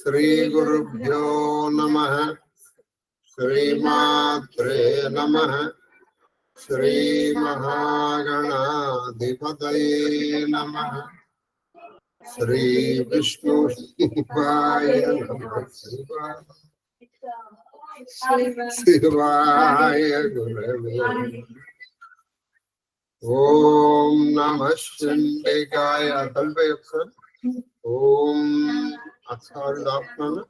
శ్రీ గురుభ్యో నమః. శ్రీమాత్రే నమః. శ్రీ మహాగణాధిపతయే నమః. శ్రీ విష్ణు శివాయ గురవే. ఓం నమః చండికాయ. కలిపే ఒకసారి. ఓం అక్షరాలు దాపుతున్నాను.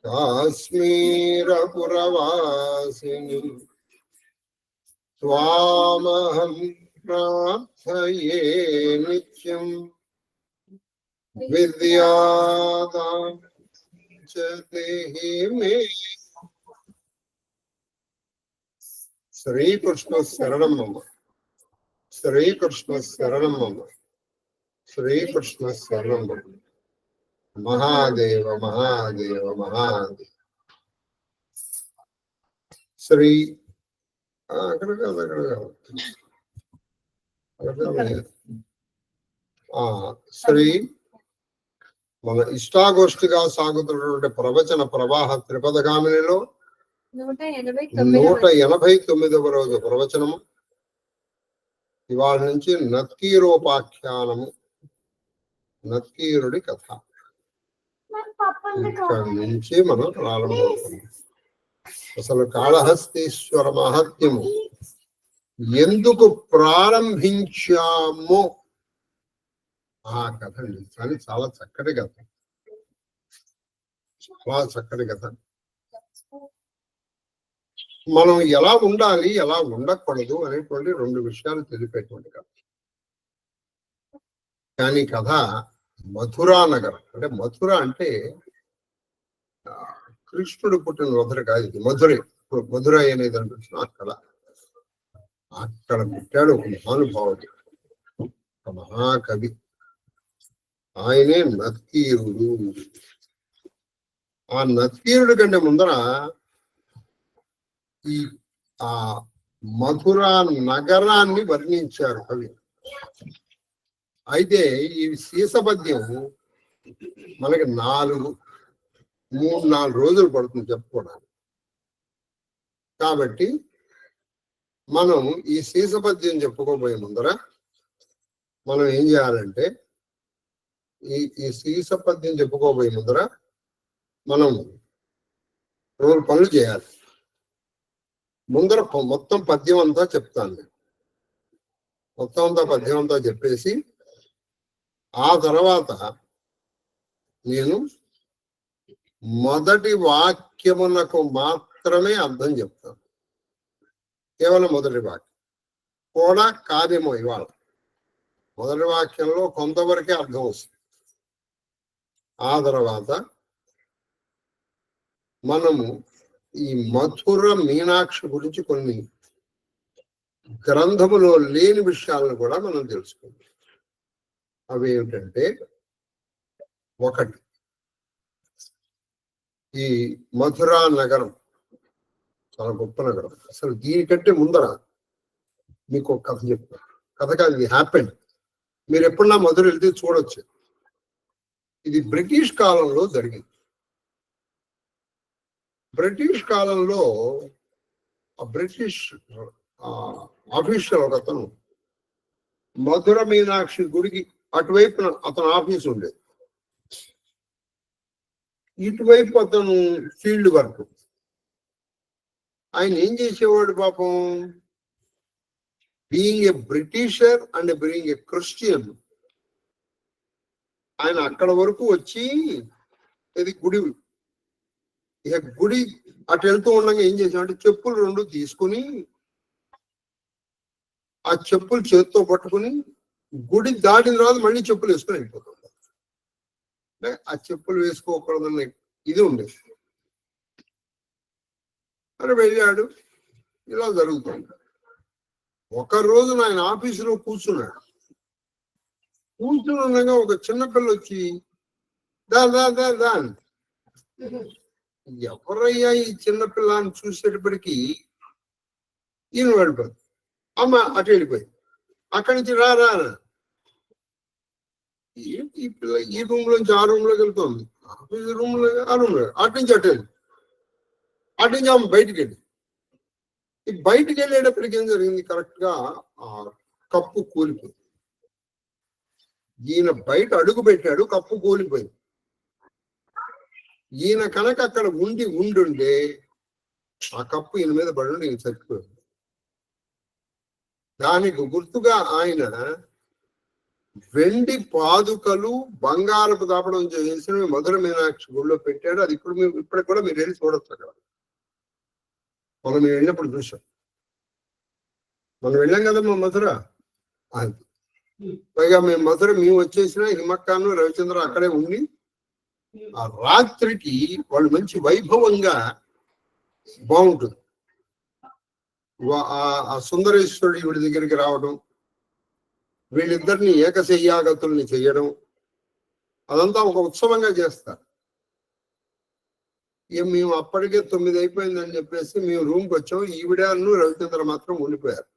కాశ్మీరపురవాసిని త్వామహం ప్రార్థయే నిత్యం. విద్యాదాం చ దేహి మే. శ్రీకృష్ణ శరణమ్మ. శ్రీకృష్ణ శరణమ్మ. శ్రీకృష్ణ శరణమ్మ. మహాదేవ మహాదేవ మహాదేవ. శ్రీ అక్కడ కాదు, అక్కడ కాదు, శ్రీ మన ఇష్టాగోష్ఠిగా సాగుతున్నటువంటి ప్రవచన ప్రవాహ త్రిపదగామినిలో 189వ రోజు ప్రవచనము. ఇవాళ నుంచి నత్కీరోపాఖ్యానము, నత్కీరుడి కథ ఇక్కడి నుంచి మనం ప్రారంభమవుతున్నాం. అసలు కాళహస్తీశ్వర మహత్యము ఎందుకు ప్రారంభించామో ఆ కథ అండి. కానీ చాలా చక్కటి కథ, చాలా చక్కటి కథ. మనం ఎలా ఉండాలి, ఎలా ఉండకూడదు అనేటువంటి 2 విషయాలు తెలిపేటువంటి కథ. కానీ కథ మథురా నగరం, అంటే మథుర అంటే కృష్ణుడు పుట్టిన మధుర కాదు, ఇది మధురై. మధురై అనేది అనిపిస్తుంది. అక్కడ పుట్టాడు ఒక మహానుభావుడు, ఒక మహాకవి. ఆయనే నత్కీరుడు. ఆ నత్కీరుడి కంటే ముందర ఈ ఆ మధురా నగరాన్ని వర్ణించారు కవి. అయితే ఈ సీసపద్యం మనకి 3-4 రోజులు పడుతుంది చెప్పుకోవడానికి. కాబట్టి మనం ఈ సీసపద్యం చెప్పుకోబోయే ముందర మనం ఏం చేయాలంటే, ఈ సీసపద్యం చెప్పుకోబోయే ముందర మనం 2 పనులు చేయాలి. ముందర మొత్తం పద్యం అంతా చెప్తాను నేను. మొత్తం అంతా పద్యం అంతా చెప్పేసి ఆ తర్వాత నేను మొదటి వాక్యమునకు మాత్రమే అర్థం చెప్తాను. కేవలం మొదటి వాక్యం కూడా కార్యము. ఇవాళ మొదటి వాక్యంలో కొంతవరకే అర్థం వస్తుంది. ఆ తర్వాత మనము ఈ మధుర మీనాక్షి గురించి కొన్ని గ్రంథములో లేని విషయాలను కూడా మనం తెలుసుకుందాం. అవి ఏమిటంటే, ఒకటి, ఈ మధురా నగరం చాలా గొప్ప నగరం. అసలు దీనికంటే ముందర మీకు ఒక కథ చెప్తాను. కథ కాదు, ఇది హ్యాపెండ్. మీరు ఎప్పుడన్నా మధుర వెళ్తే చూడొచ్చు. ఇది బ్రిటిష్ కాలంలో జరిగింది. బ్రిటిష్ కాలంలో ఆ బ్రిటిష్ ఆఫీషియల్ ఒక అతను మధుర మీనాక్షి గుడికి అటువైపు అతను ఆఫీస్ ఉండేది, ఇటువైపు అతను ఫీల్డ్ వర్క్. ఆయన ఏం చేసేవాడు పాపం, being a Britisher and being a Christian, ఆయన అక్కడ వరకు వచ్చి ఇది గుడి, ఇక గుడి అటు వెళ్తూ ఉండగా ఏం చేసామంటే చెప్పులు 2 తీసుకుని ఆ చెప్పులు చేతితో పట్టుకుని గుడి దాటిన తర్వాత మళ్ళీ చెప్పులు వేసుకొని వెళ్ళిపోతుంటారు. అంటే ఆ చెప్పులు వేసుకోకూడదన్న ఇది ఉండేది. అని వెళ్ళాడు, ఇలా జరుగుతుంది. ఒక రోజు ఆయన ఆఫీసులో కూర్చున్నాడు. కూర్చుని ఉండగా ఒక చిన్నపిల్ల వచ్చి దా దా దా దా అని, ఎవరయ్యా ఈ చిన్నపిల్ల అని చూసేటప్పటికీ ఈయన వెళ్ళిపోయింది. అమ్మ అటు వెళ్ళిపోయింది. అక్కడి నుంచి రా రా, ఈ పిల్ల ఈ రూమ్ లోంచి ఆ రూమ్ లోకి వెళ్తుంది, ఆఫీస్ రూమ్ లో ఆ రూమ్ లో, అటు నుంచి అటు వెళ్ళి, అటు నుంచి ఆమె బయటికి వెళ్ళి, ఈ బయటికి వెళ్ళేటప్పటికి ఏం జరిగింది, కరెక్ట్ గా ఆ కప్పు కూలిపోయింది. ఈయన బయట అడుగు పెట్టాడు, కప్పు కూలిపోయింది. ఈయన కనుక అక్కడ ఉండుండే ఆ కప్పు ఈయన మీద పడి ఈయన చచ్చిపోయింది. దానికి గుర్తుగా ఆయన వెండి పాదుకలు బంగారపు దాపడం చేసిన మధుర మీనాక్షి గుడిలో పెట్టాడు. అది ఇప్పటికి కూడా మీరు వెళ్ళి చూడొచ్చు. అక్కడ మనం మేము వెళ్ళినప్పుడు చూసాం. మనం వెళ్ళాం కదమ్మా మధుర. అది పైగా మేము వచ్చేసిన హిమక్కాను రవిచంద్ర అక్కడే ఉండి ఆ రాత్రికి వాళ్ళు మంచి వైభవంగా బాగుంటుంది. ఆ సుందరేశ్వరుడు వీడి దగ్గరికి రావడం, వీళ్ళిద్దరిని ఏకశయ్యాగతుల్ని చెయ్యడం, అదంతా ఒక ఉత్సవంగా చేస్తారు. మేము అప్పటికే 9 అయిపోయిందని చెప్పేసి మేము రూమ్కి వచ్చాం. ఈవిడను రవిచంద్ర మాత్రం ఉండిపోయారు.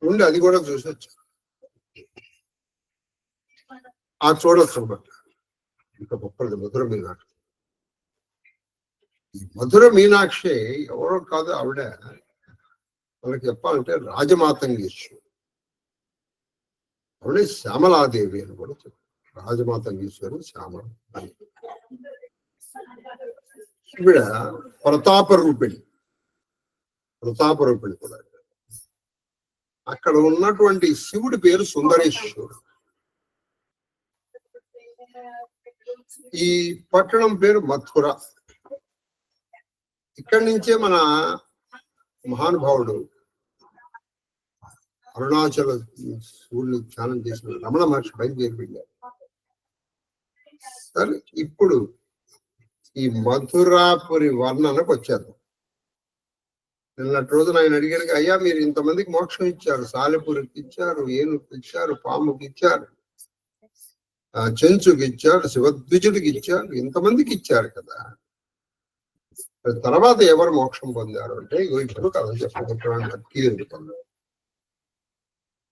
ఉండి అది కూడా చూసొచ్చు. ఆ చూడొచ్చు అనమాట. ఇంకా గొప్పది మధుర మీనాక్షి. ఈ మధుర మీనాక్షి ఎవరో కాదు, ఆవిడ మనకి చెప్పాలంటే రాజమాతంగేశ్వరి. ఆవిడే శ్యామలాదేవి అని కూడా చెప్పారు. రాజమాతంగేశ్వరి శ్యామల అని. ఈవిడ ప్రతాప రూపిణి కూడా. అక్కడ ఉన్నటువంటి శివుడి పేరు సుందరేశ్వరుడు. ఈ పట్టణం పేరు మథుర. ఇక్కడి నుంచే మన మహానుభావుడు అరుణాచల శివుడిని ధ్యానం చేసిన రమణ మహర్షి బయలుదేరి వెళ్ళారు. సరే, ఇప్పుడు ఈ మధురాపురి వర్ణనకు వచ్చారు. నిన్నటి రోజున ఆయన అడిగారు, అయ్యా మీరు ఇంతమందికి మోక్షం ఇచ్చారు, సాలెపురికి ఇచ్చారు, ఏనుగుకి ఇచ్చారు, పాముకి ఇచ్చారు, చెంచుకి ఇచ్చారు, శివద్విజుడికి ఇచ్చారు, ఇంతమందికి ఇచ్చారు కదా, తర్వాత ఎవరు మోక్షం పొందారు అంటే ఇప్పుడు కథ చెప్పారు.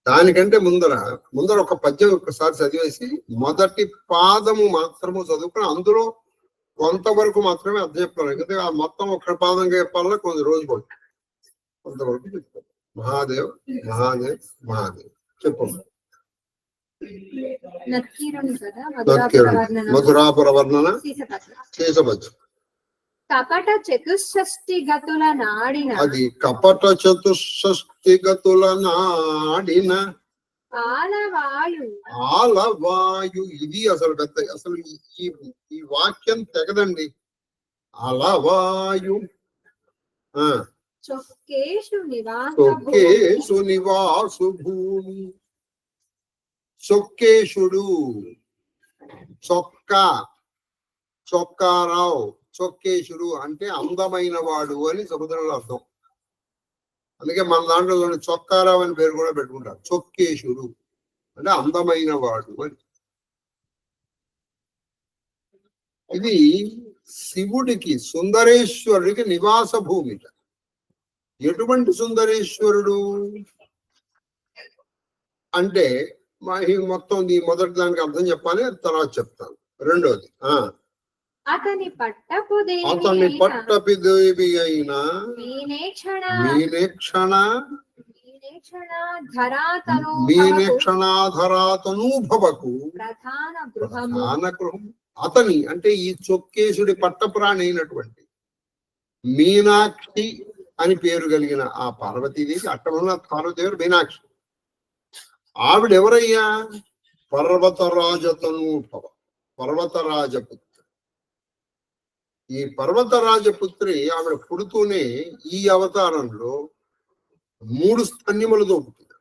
దానికంటే ముందర ఒక పద్యం ఒకసారి చదివేసి మొదటి పాదము మాత్రము చదువుకుని అందులో కొంతవరకు మాత్రమే అర్థం చెప్తాను. ఎందుకంటే ఆ మొత్తం ఒక పాదంగా చెప్పాలన్నా కొంత రోజు పడుతుంది. కొంతవరకు చెప్తాను. మహాదేవ్ మహాదేవ్ మహాదేవ్ చెప్పండి. మధురాపుర వర్ణన శేషభద్రం. కపట చతుషష్టి గతుల నాడిన, అది కపట చతుషష్టి గతుల నాడిన ఆలవాయు. ఇది అసలు పెద్ద, అసలు ఈ వాక్యం తెగదండి. అలవాయు. చొక్కేషు నివాసు భూమి. చొక్కేశుడు, చొక్కారావు, చొక్కేశుడు అంటే అందమైన వాడు అని సముద్రంలో అర్థం. అందుకే మన దాంట్లో చొక్కారావు అని పేరు కూడా పెట్టుకుంటారు. చొక్కేశుడు అంటే అందమైన వాడు అని. ఇది శివుడికి సుందరేశ్వరుడికి నివాస భూమి. ఎటువంటి సుందరేశ్వరుడు అంటే మొత్తం మొదటి దానికి అర్థం చెప్పాలి, తర్వాత చెప్తాను. రెండోది అతని పట్టపు దేవి అయిన మీనేక్షణాధరాతనూభవకు ప్రధాన గృహం. అతని అంటే ఈ చొక్కేశుడి పట్టపురాణి అయినటువంటి మీనాక్షి అని పేరు కలిగిన ఆ పార్వతీదేవి, అట్టమన్న పార్వతీదేవి మీనాక్షి. ఆవిడెవరయ్యా? పర్వతరాజతనూభవ, పర్వతరాజపుత్రి. ఈ పర్వతరాజపుత్రి ఆవిడ పుడుతూనే ఈ అవతారంలో 3 స్తన్యములతో పుట్టింది.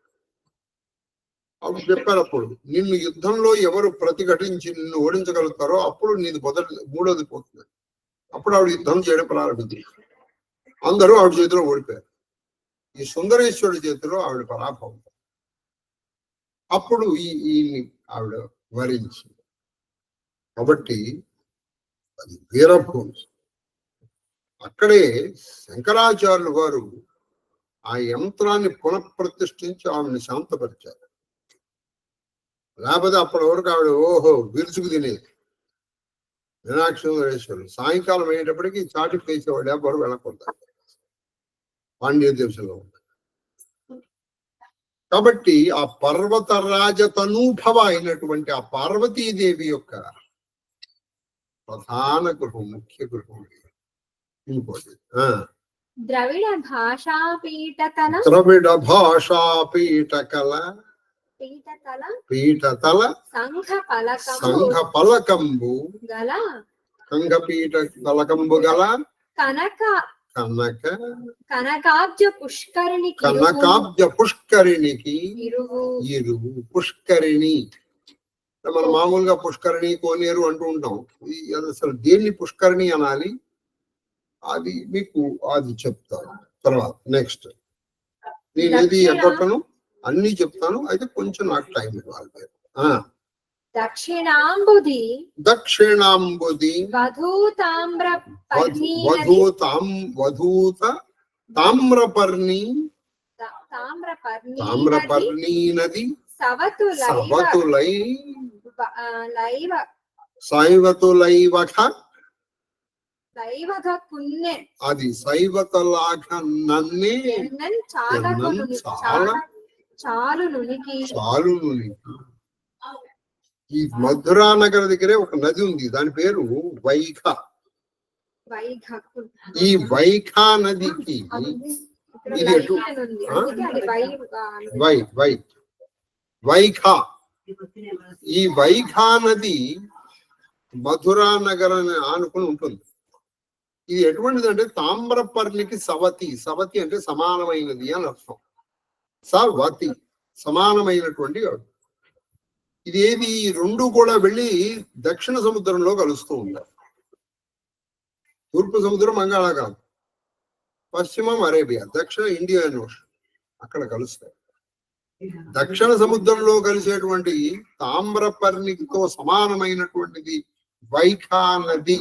అప్పుడు చెప్పారు, అప్పుడు నిన్ను యుద్ధంలో ఎవరు ప్రతిఘటించి నిన్ను ఓడించగలుగుతారో అప్పుడు నీది మూడోది పోతుంది. అప్పుడు ఆవిడ యుద్ధం చేయడం ప్రారంభించింది. అందరూ ఆవిడ చేతిలో ఓడిపోయారు. ఈ సుందరేశ్వరుడి చేతిలో ఆవిడ పరాభవం. అప్పుడు ఈ ఆవిడ వరించింది. కాబట్టి అది వీరభూమి. అక్కడే శంకరాచార్యులు వారు ఆ యంత్రాన్ని పునఃప్రతిష్ఠించి ఆవిడని శాంతపరిచారు. లేకపోతే అప్పటి వరకు ఆవిడ విరుచుకు తినేది. మీనాక్షి సుందరేశ్వరుడు సాయంకాలం అయ్యేటప్పటికి చాటి పేసేవాడు, ఎవరు వెళ్ళకూడదు. పాండ్య దేశంలో ఉంది. కాబట్టి ఆ పర్వతరాజతనూభవ అయినటువంటి ఆ పార్వతీదేవి యొక్క ప్రధాన గృహం, ముఖ్య గృహం. ఇంకోటి ద్రవిడ భాషాపీఠకల పీఠతల సంఘ పలకంబు కంఘపీఠ పలకంబు గల కనకాబ్జ పుష్కరిణికి ఇరువు. పుష్కరిణి మనం మామూలుగా పుష్కరిణి, కోనేరు అంటూ ఉంటాం. అసలు దేన్ని పుష్కరిణి అనాలి అది మీకు అది చెప్తాను తర్వాత. నెక్స్ట్ నేను ఏది ఎగ్గొట్టను, అన్ని చెప్తాను. అయితే కొంచెం నాకు టైం ఇవ్వాలి. దక్షిణాంబుది తామ్రపర్ణి నది అది శైవతలాఘ నన్నే చాలు నునికి. ఈ మధురా నగర దగ్గరే ఒక నది ఉంది, దాని పేరు వైఖ. ఈ వైఖా నదికి ఇది ఎటు వైఖా, ఈ వైఖా నది మధురా నగరాన్ని ఆనుకుని ఉంటుంది. ఇది ఎటువంటిది అంటే తామ్రపర్ణికి సవతి. సవతి అంటే సమానమైనది అని అర్థం. సవతి సమానమైనటువంటి. ఇది ఏది? రెండు కూడా వెళ్ళి దక్షిణ సముద్రంలో కలుస్తూ ఉంటారు. తూర్పు సముద్రం బంగాళాఖాతం, పశ్చిమం అరేబియా, దక్షిణ ఇండియన్ ఓషన్, అక్కడ కలుస్తాయి. దక్షిణ సముద్రంలో కలిసేటువంటి తామ్రపర్ణితో సమానమైనటువంటిది వైఖా నది.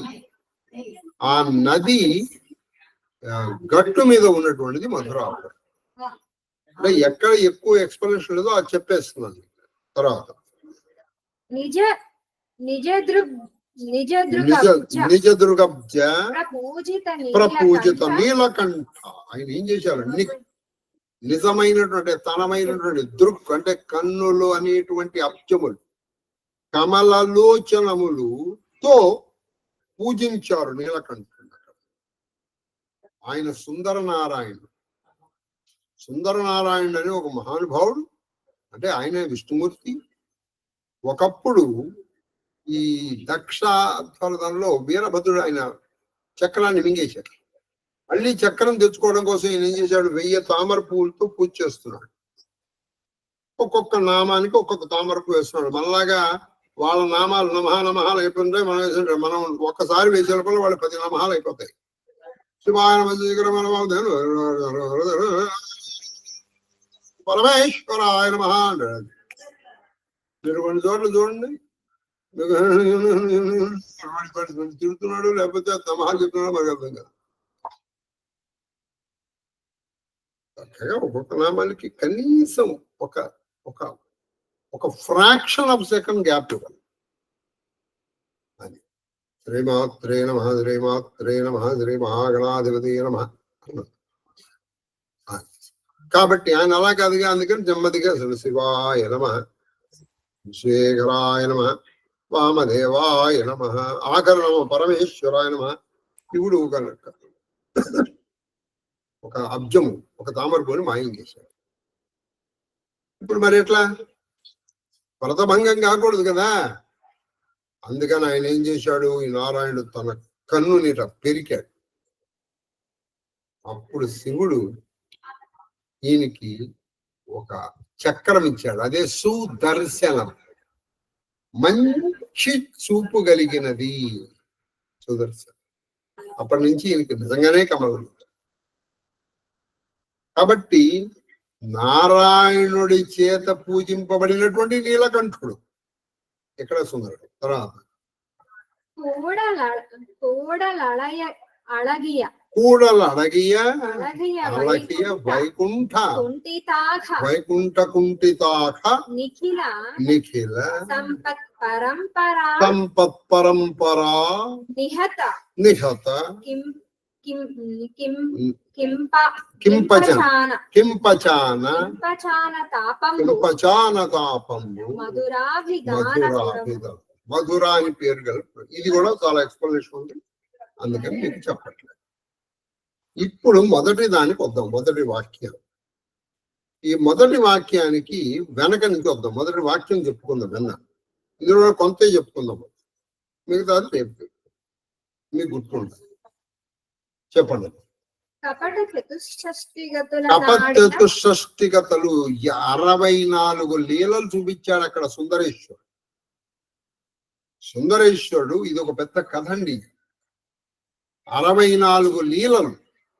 ఆ నది గట్టు మీద ఉన్నటువంటిది మధురాపురం. అంటే ఎక్కడ ఎక్కువ ఎక్స్ప్లెనేషన్ లేదో అది చెప్పేస్తున్నాను తర్వాత. నిజదృగబ్జ ప్రపూజిత నీలకంఠ. ఆయన ఏం చేశారు? నిజమైనటువంటి తనమైనటువంటి దృక్ అంటే కన్నులు అనేటువంటి అబ్జములు, కమలలోచనములుతో పూజించారు నీలకంఠుడు. ఆయన సుందరనారాయణుడు. సుందరనారాయణుడు అని ఒక మహానుభావుడు. అంటే ఆయన విష్ణుమూర్తి. ఒకప్పుడు ఈ దక్షాధరంలో వీరభద్రుడు ఆయన చక్రాన్ని మింగేశాడు. మళ్ళీ చక్రం తెచ్చుకోవడం కోసం ఈయన ఏం చేశాడు? 1000 తామర పువ్వులతో పూజ చేస్తున్నాడు. ఒక్కొక్క నామానికి ఒక్కొక్క తామర పువ్వు వేస్తున్నాడు. మనలాగా వాళ్ళ నామాలు నమహాలు అయిపోతుంటే మనం ఒక్కసారి వేసే లోపల వాళ్ళు 10 నమహాలు అయిపోతాయి. శివాయ నమః పరమేశ్వరాయ నమః అంటాడు. మీరు 2 చోట్ల చూడండి, తిరుగుతున్నాడు లేకపోతే నమహాలు చెప్తున్నాడు మనకు అర్థం కాదు. చక్కగా ఒక్కొక్క నామానికి కనీసం ఒక ఒక ఒక ఫ్రాక్షన్ ఆఫ్ సెకండ్ గ్యాప్ ఇవ్వాలి. అది శ్రీమాత్రే నమః శ్రీమాత్రే నమః శ్రీ మహాగణాధిపతి నమః. కాబట్టి ఆయన అలా కాదుగా, అందుకని నెమ్మదిగా శివాయ నమః, శేఖరాయ నమః, వామదేవాయ నమః, ఆఖరి నమః పరమేశ్వరాయ నమః. శివుడు ఒక అబ్జము, ఒక తామరపుని మాయం చేశాడు. ఇప్పుడు మరి ఎట్లా? వ్రతభంగం కాకూడదు కదా, అందుకని ఆయన ఏం చేశాడు, ఈ నారాయణుడు తన కన్నునిట పెరికాడు. అప్పుడు శివుడు ఈయనకి ఒక చక్రం ఇచ్చాడు, అదే సుదర్శనం, మంచి చూపు కలిగినది సుదర్శనం. అప్పటి నుంచి ఈయనకి నిజంగానే కమలం. కాబట్టి నారాయణుడి చేత పూజింపబడినటువంటి నీలకంఠుడు ఇక్కడ సుందరుడు. తర్వాత కూడలడగియ అళగియ వైకుంఠ కుంఠితాఖ నిఖిల సంపత్ పరంపరా నిహత కింపచాన తాపంబు మధుర అని పేరు కలుపు. ఇది కూడా చాలా ఎక్స్ప్లెనేషన్ ఉంది, అందుకని మీకు చెప్పట్లేదు. ఇప్పుడు మొదటి దానికి వద్దాం, మొదటి వాక్యం. ఈ మొదటి వాక్యానికి వెనక నుంచి వద్దాం. మొదటి వాక్యం చెప్పుకుందాం విన్న, ఇందులో కొంత చెప్పుకుందాం, మిగతాది రేపు మీకు గుర్తుంటుంది. చెప్పండి. కపట చతుష్షష్టిగతులు 64 లీలలు చూపించాడు అక్కడ సుందరేశ్వరుడు. ఇది ఒక పెద్ద కథ అండి. 64 లీలలు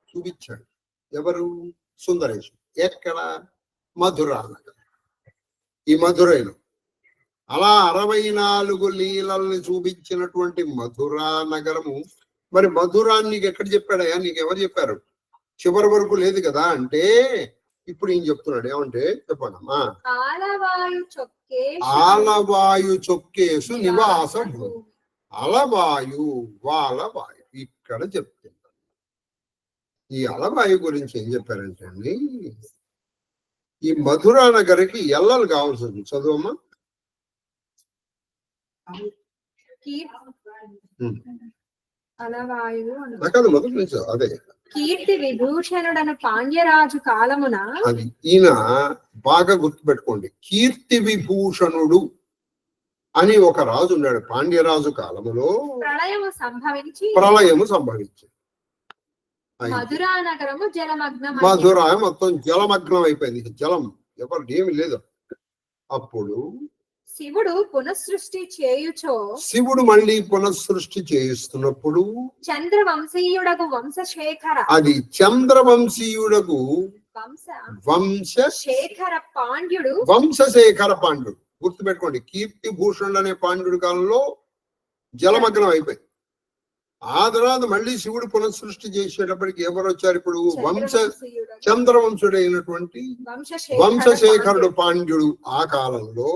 చూపించాడు. ఎవరు? సుందరేశ్వరుడు. ఎక్కడ? మధురా నగరం, ఈ మధురైలో. అలా 64 లీలల్ని చూపించినటువంటి మధురా నగరము. మరి మధురాన్ని నీకు ఎక్కడ చెప్పాడయా? నీకు ఎవరు చెప్పారు? చివరి వరకు లేదు కదా అంటే ఇప్పుడు ఏం చెప్తున్నాడు, ఏమంటే చెప్పండమ్మా. ఆలవాయు చొక్కేసు నివాస భూమి. అలవాయు వాలవాయు ఇక్కడ చెప్తున్నారు. ఈ అలవాయు గురించి ఏం చెప్పారంటే అండి, ఈ మధురా నగరికి ఎల్లలు కావాల్సి ఉంది. చదువమ్మా. మొదటి నుంచి అదే. కీర్తి విభూషణుడను పాండ్యరాజు కాలమున, అది ఈయన బాగా గుర్తుపెట్టుకోండి. కీర్తి విభూషణుడు అని ఒక రాజు ఉన్నాడు. పాండ్యరాజు కాలములో ప్రళయము సంభవించి మధురా నగరము జలమగ్నం. మధురా మొత్తం జలమగ్నం అయిపోయింది. జలం ఎవరు ఏమి లేదు. అప్పుడు శివుడు పునఃసృష్టి చేయుచో, శివుడు మళ్ళీ పునఃసృష్టి చేయిస్తున్నప్పుడు చంద్రవంశీయుడకు వంశశేఖర, అది చంద్రవంశీయుడకు వంశశేఖర పాండ్యుడు గుర్తుపెట్టుకోండి. కీర్తి భూషణుడు అనే పాండ్యుడి కాలంలో జలమగ్నం అయిపోయింది. ఆ తర్వాత మళ్ళీ శివుడు పునఃసృష్టి చేసేటప్పటికి ఎవరు వచ్చారు? ఇప్పుడు చంద్రవంశుడైనటువంటి వంశశేఖరుడు పాండ్యుడు ఆ కాలంలో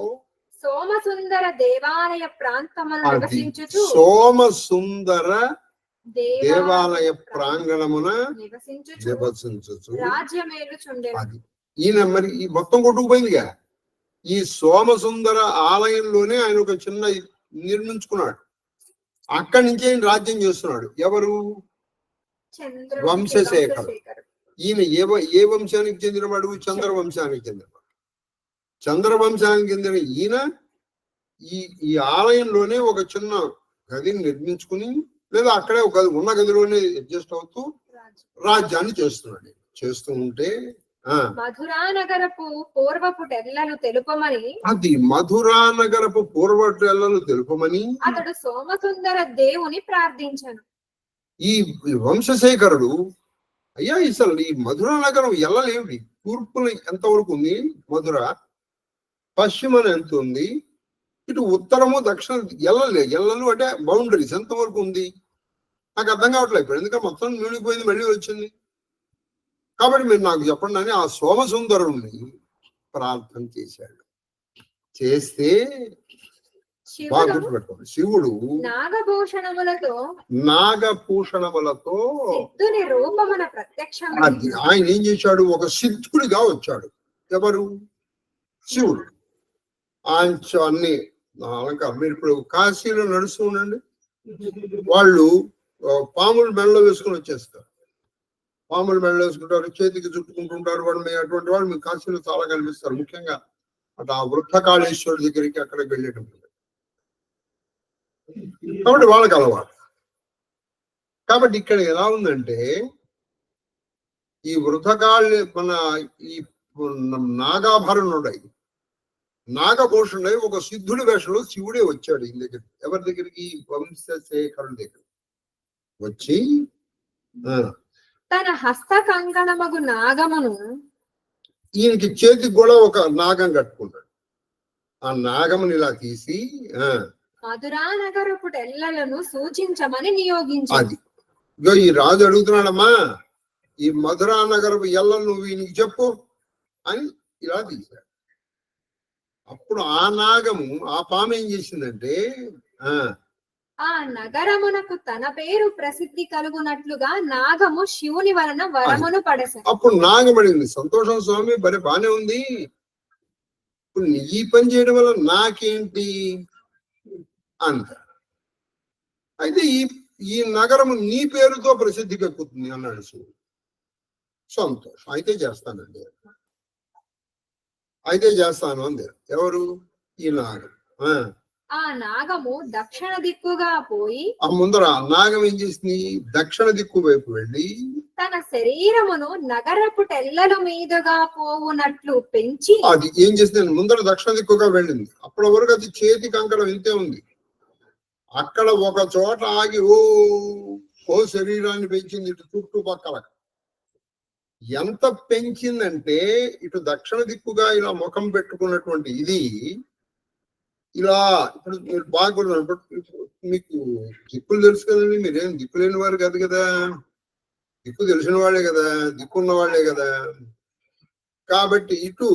సోమసుందర దేవాలయ ప్రాంతమున నివసించుచు, సోమసుందర దేవాలయ ప్రాంగణమున నివసించుచు రాజ్యమేలుచుండెను. అది ఈయన మరి ఈ మొత్తం కొట్టుకుపోయిందిగా. ఈ సోమసుందర ఆలయంలోనే ఆయన ఒక చిన్న నిర్మించుకున్నాడు. అక్కడి నుంచి ఆయన రాజ్యం చేస్తున్నాడు. ఎవరు? వంశశేఖరుడు. ఈయన ఏ వంశానికి చెందినవాడు? చంద్రవంశానికి చెందినవాడు. చంద్రవంశానికి చెందిన ఈయన ఈ ఆలయంలోనే ఒక చిన్న గదిని నిర్మించుకుని, లేదా అక్కడే ఒక ఉన్న గదిలోనే అడ్జస్ట్ అవుతూ రాజ్యాన్ని చేస్తున్నాడు. చేస్తూ ఉంటే మధురా నగరపు పూర్వపు టెల్లలు తెలుపమని అది మధురా నగరపు పూర్వటెల్లలు తెలుపమని అతడు సోమసుందర దేవుని ప్రార్థించను. ఈ వంశశేఖరుడు అయ్యా అసలు ఈ మధురా నగరం ఎల్లలేవి, తూర్పున ఎంతవరకు ఉంది మధుర, పశ్చిమన ఎంత ఉంది, ఇటు ఉత్తరము దక్షిణ ఎల్లలు అంటే బౌండరీస్ ఎంతవరకు ఉంది నాకు అర్థం కావట్లేదు ఇప్పుడు, ఎందుకంటే మొత్తం మునిగిపోయింది మళ్ళీ వచ్చింది. కాబట్టి మీరు నాకు చెప్పండి అని ఆ సోమసుందరుణ్ణి ప్రార్థన చేశాడు. చేస్తే బాగా గుర్తుపెట్టుకోండి, శివుడు నాగభూషణములతో సిద్ధుని రూపమున ప్రత్యక్షమై అది ఆయన ఏం చేశాడు, ఒక సిద్ధుడిగా వచ్చాడు. ఎవరు? శివుడు. ఆయన అన్ని అలంకారం. మీరు ఇప్పుడు కాశీలో నడుస్తూ ఉండండి, వాళ్ళు పాములు మెడలో వేసుకుని వచ్చేస్తారు, పాములు మెడలో వేసుకుంటారు, చేతికి చుట్టుకుంటుంటారు. వాళ్ళు అటువంటి వాళ్ళు మీకు కాశీలో చాలా కనిపిస్తారు, ముఖ్యంగా అటు ఆ వృద్ధకాళేశ్వరుడి దగ్గరికి అక్కడికి వెళ్ళేటప్పుడు. కాబట్టి వాళ్ళకి అలవాటు. కాబట్టి ఇక్కడ ఎలా ఉందంటే ఈ వృద్ధకాళి మన ఈ నాగాభరణుడై నాగభూషణుడై ఒక సిద్ధుడి వేషంలో శివుడే వచ్చాడు ఈ దగ్గర. ఎవరి దగ్గరికి? వంశశేఖరుడి దగ్గర వచ్చి తన హస్త కంకణమగు నాగమును ఈయనకి చేతికి కూడా ఒక నాగం కట్టుకుంటాడు. ఆ నాగముని ఇలా తీసి మధురా నగరపు టెల్లలను సూచించమని నియోగించాడు. అది ఈ రాజు అడుగుతున్నాడమ్మా, ఈ మధురా నగరపు ఎల్లలు నువ్వు ఈయనకి చెప్పు అని ఇలా తీశాడు. అప్పుడు ఆ నాగము ఆ పాము ఏం చేసిందంటే ఆ నగరమునకు తన పేరు ప్రసిద్ధి కలుగునట్లుగా నాగము శివుని వలన వరమును పడేశాడు. అప్పుడు నాగమడింది. సంతోషం స్వామి, మరి బానే ఉంది, ఇప్పుడు ఈ పని చేయడం వల్ల నాకేంటి అంత. అయితే ఈ నగరము నీ పేరుతో ప్రసిద్ధికి ఎక్కుతుంది అన్నాడు శివుడు. సంతోషం, అయితే చేస్తానండి, అయితే చేస్తాను అంది. ఎవరు? ఈ నాగం. ఆ నాగము దక్షిణ దిక్కుగా పోయి ఆ ముందర నాగం ఏం చేసింది, దక్షిణ దిక్కు వైపు వెళ్ళి తన శరీరమును నగరపు టెల్లల మీదుగా పోవునట్లు పెంచి అది ఏం చేసింది, ముందర దక్షిణ దిక్కుగా వెళ్ళింది. అప్పటి వరకు అది చేతి కంకణం ఇంతే ఉంది. అక్కడ ఒక చోట ఆగి ఓ శరీరాన్ని పెంచింది ఇటు చుట్టుపక్కల. ఎంత పెంచిందంటే ఇటు దక్షిణ దిక్కుగా ఇలా ముఖం పెట్టుకున్నటువంటి ఇది ఇలా, ఇప్పుడు మీరు బాగా మీకు దిక్కులు తెలుసు కదండి, మీరేం దిక్కు లేని వారు కాదు కదా, దిక్కు తెలిసిన వాళ్ళే కదా, దిక్కున్న వాళ్ళే కదా. కాబట్టి ఇటు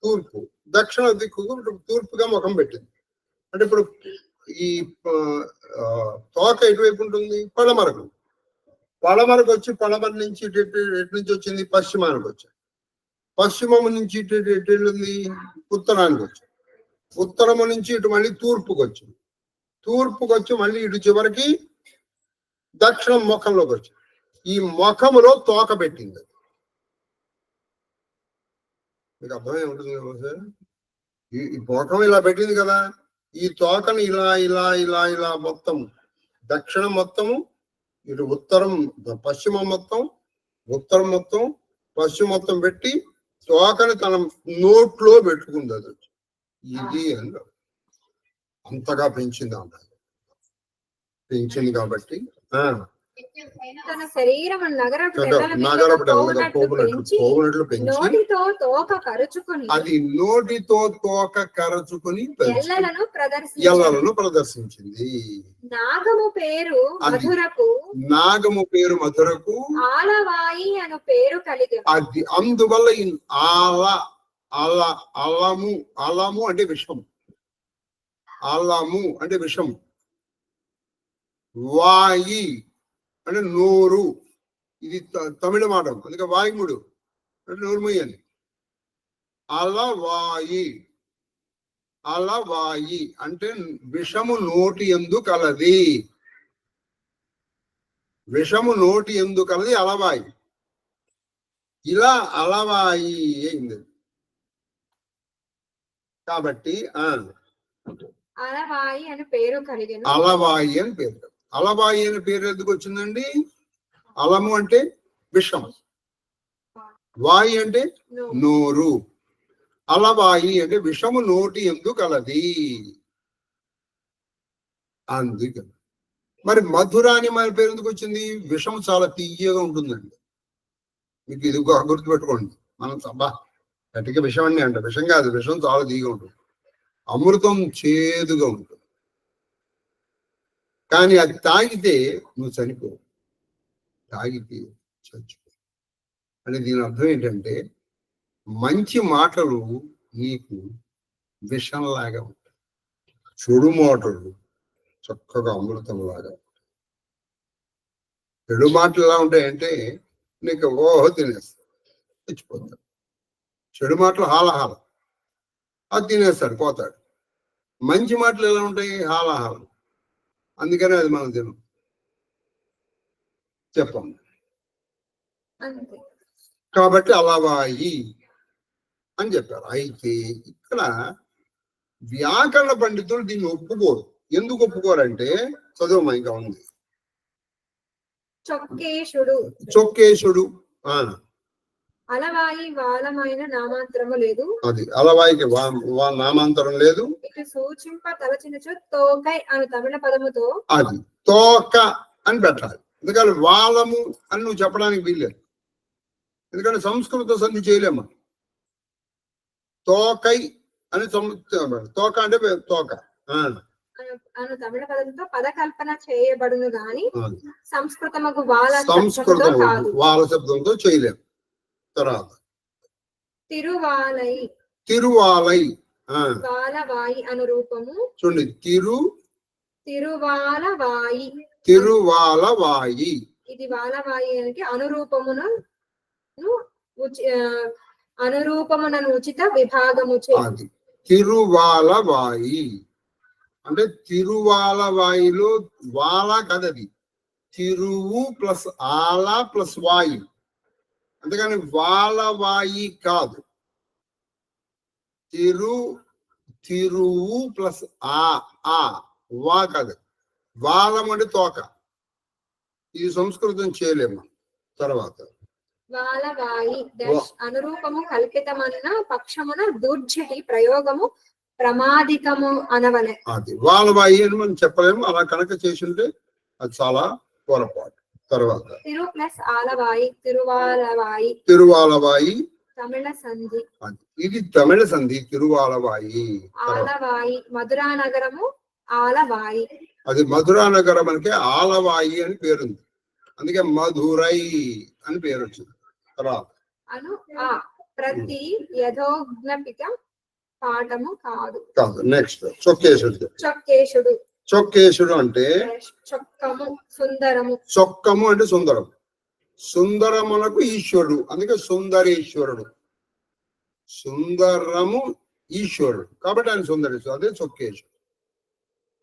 తూర్పు, దక్షిణ దిక్కు తూర్పుగా ముఖం పెట్టింది. అంటే ఇప్పుడు ఈ తోక ఎటువైపు ఉంటుంది, పడమరకు. పడమరకు వచ్చి పడమర నుంచి ఎటు నుంచి వచ్చింది, పశ్చిమానికి వచ్చాయి. పశ్చిమము నుంచి ఎటు వెళ్ళింది, ఉత్తరానికి వచ్చాయి. ఉత్తరము నుంచి ఇటు మళ్ళీ తూర్పుకి వచ్చింది. తూర్పుకి వచ్చి మళ్ళీ ఇటు చివరికి దక్షిణం ముఖంలోకి వచ్చింది. ఈ ముఖములో తోక పెట్టింది. మీకు అర్థమై ఉంటుంది కదా సార్, ఈ ముఖం ఇలా పెట్టింది కదా, ఈ తోకని ఇలా ఇలా ఇలా ఇలా మొత్తం దక్షిణం మొత్తము, ఇటు ఉత్తరం పశ్చిమం మొత్తం, ఉత్తరం మొత్తం, పశ్చిమ మొత్తం పెట్టి తోకని తన నోట్లో పెట్టుకుంది. అది ఇది అంతగా పెంచింది అన్నారు. పెంచింది కాబట్టి తన శరీరము నగరపు పోవునట్లు పెంచి నోటితో తోక కరుచుకొని అది నోటితో తోక కరచుకొని ఎల్లలను ప్రదర్శించింది. నాగము పేరు మధురకు ఆలవాయి అను పేరు కలిగి అది అందువల్ల అలము అంటే విషం, అలము అంటే విషం, వాయి అంటే నోరు, ఇది తమిళ మాట, అందుకే వాయుముడు అంటే నోరు మొయ్యాలి. అలవాయి అంటే విషము నోటి యందు కలది, విషము నోటి యందు కలది అలవాయి. ఇలా అలవాయి అయింది. కాబట్టి అలవాయి అని పేరు కలిగిన అలవాయి అని పేరు. అలవాయి అనే పేరు ఎందుకు వచ్చిందండి? అలము అంటే విషం, వాయి అంటే నో. నోరు. అలవాయి అంటే విషము నోటి ఎందు కలది. అందుకని మరి మధుర అని మన పేరు ఎందుకు వచ్చింది? విషం చాలా తీయగా ఉంటుందండి. మీకు ఇది గుర్తుపెట్టుకోండి. మనం సబ్బా గట్టిగా విషం అండి అంట. విషం కాదు, విషం చాలా తీయగా ఉంటుంది. అమృతం చేదుగా ఉంటుంది. కానీ అది తాగితే నువ్వు చనిపో, తాగితే చచ్చిపో. అంటే దీని అర్థం ఏంటంటే మంచి మాటలు నీకు విషంలాగా ఉంటాయి, చెడు మాటలు చక్కగా అమృతం లాగా. చెడు మాటలు ఎలా ఉంటాయంటే నీకు ఓహో తినేస్తాడు, చచ్చిపోతాడు. చెడు మాటలు హాలహాలం, అది తినేస్తాడు, పోతాడు. మంచి మాటలు ఎలా ఉంటాయి? హాలాహాలం. అందుకనే అది మనం తినం. చెప్పండి. కాబట్టి అలావాయి అని చెప్పారు. అయితే ఇక్కడ వ్యాకరణ పండితులు దీన్ని ఒప్పుకోరు. ఎందుకు ఒప్పుకోరంటే చదువు ఇంకా ఉంది. చొక్కేశుడు. చొక్కేశుడు అలవాయి వాలమైన నామాంతరము లేదు. అది అలవాయికి నామాంతరం లేదు. ఇటు సూచింప తలచినచో తోకై అను తమిళ పదముతో అది తోక అని పెట్టాలి. ఎందుకంటే వాలము అని నువ్వు చెప్పడానికి వీల్లేదు. ఎందుకంటే సంస్కృత సంధి చేయలేమా. తోకై అని తోక అంటే తోక అను తమిళ పదంతో పదకల్పన చేయబడును గాని సంస్కృతముకు వాల శబ్దంతో చేయలేము. తర్వాత తిరువాలై. తిరువాలై వాలవాయి అను రూపము చూడండి. తిరువాలవాయి. తిరువాలవాయి ఇది వాలవాయి అంటే అనురూపమును ఉచిత విభాగము అది తిరువాలవాయి అంటే తిరువాలవాయిలో వాల కదది, తిరువు ప్లస్ ఆల ప్లస్ వాయి. అంతేగాని వాలవాయి కాదు. తిరువు ప్లస్ వా కాదు. వాలం అంటే తోక. ఇది సంస్కృతం చేయలేము. తర్వాత వాలవాయి అనురూపము కల్పితమన్న పక్షమున దూర్జటి ప్రయోగము ప్రమాదికము అనవలే. అది వాలవాయి అని మనం చెప్పలేము. అలా కనుక చేసింటే అది చాలా పొరపాటు. తర్వాత తిరు ప్లస్ ఆలవాయి తిరువాలవాయి. తిరువాలవాయి తమిళ సంధి. ఇది తమిళ సంధి. తిరువాలవాయి. ఆలవాయి మధురా నగరము ఆలవాయి. అది మధురా నగరం అంటే ఆలవాయి అని పేరుంది. అందుకే మధురై అని పేరు వచ్చింది. తర్వాత అను ప్రతి యథోజ్ఞపిక పాఠము కాదు. నెక్స్ట్ చొక్కేశుడు. చొక్కేశుడు. చొక్కేశుడు అంటే చొక్కము సుందరము. చొక్కము అంటే సుందరం. సుందరములకు ఈశ్వరుడు, అందుకే సుందరేశ్వరుడు. సుందరము ఈశ్వరుడు కాబట్టి ఆయన సుందరేశ్వరుడు. అదే చొక్కేశుడు.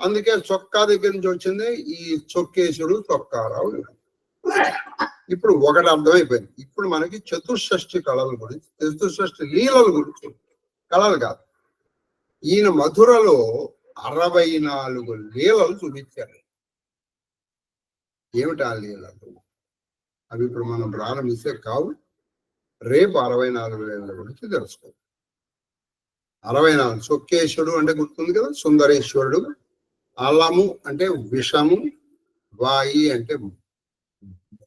అందుకే చొక్కా దగ్గర నుంచి వచ్చింది ఈ చొక్కేశుడు, చొక్కారావు. ఇప్పుడు ఒకటి అర్థమైపోయింది. ఇప్పుడు మనకి చతుషష్ఠి కళల గురించి, చతుషష్ఠి లీలల గురించి, కళలు కాదు. ఈయన మధురలో 64 లీలలు చూపించారు. ఏమిటి ఆ లీలలు? అవి ఇప్పుడు మనం ప్రారంభిస్తే కావు. రేపు 64 లీలల గురించి తెలుసుకోవాలి. 64 చొక్కేశ్వరుడు అంటే గుర్తుంది కదా, సుందరేశ్వరుడు. అలము అంటే విషము, వాయి అంటే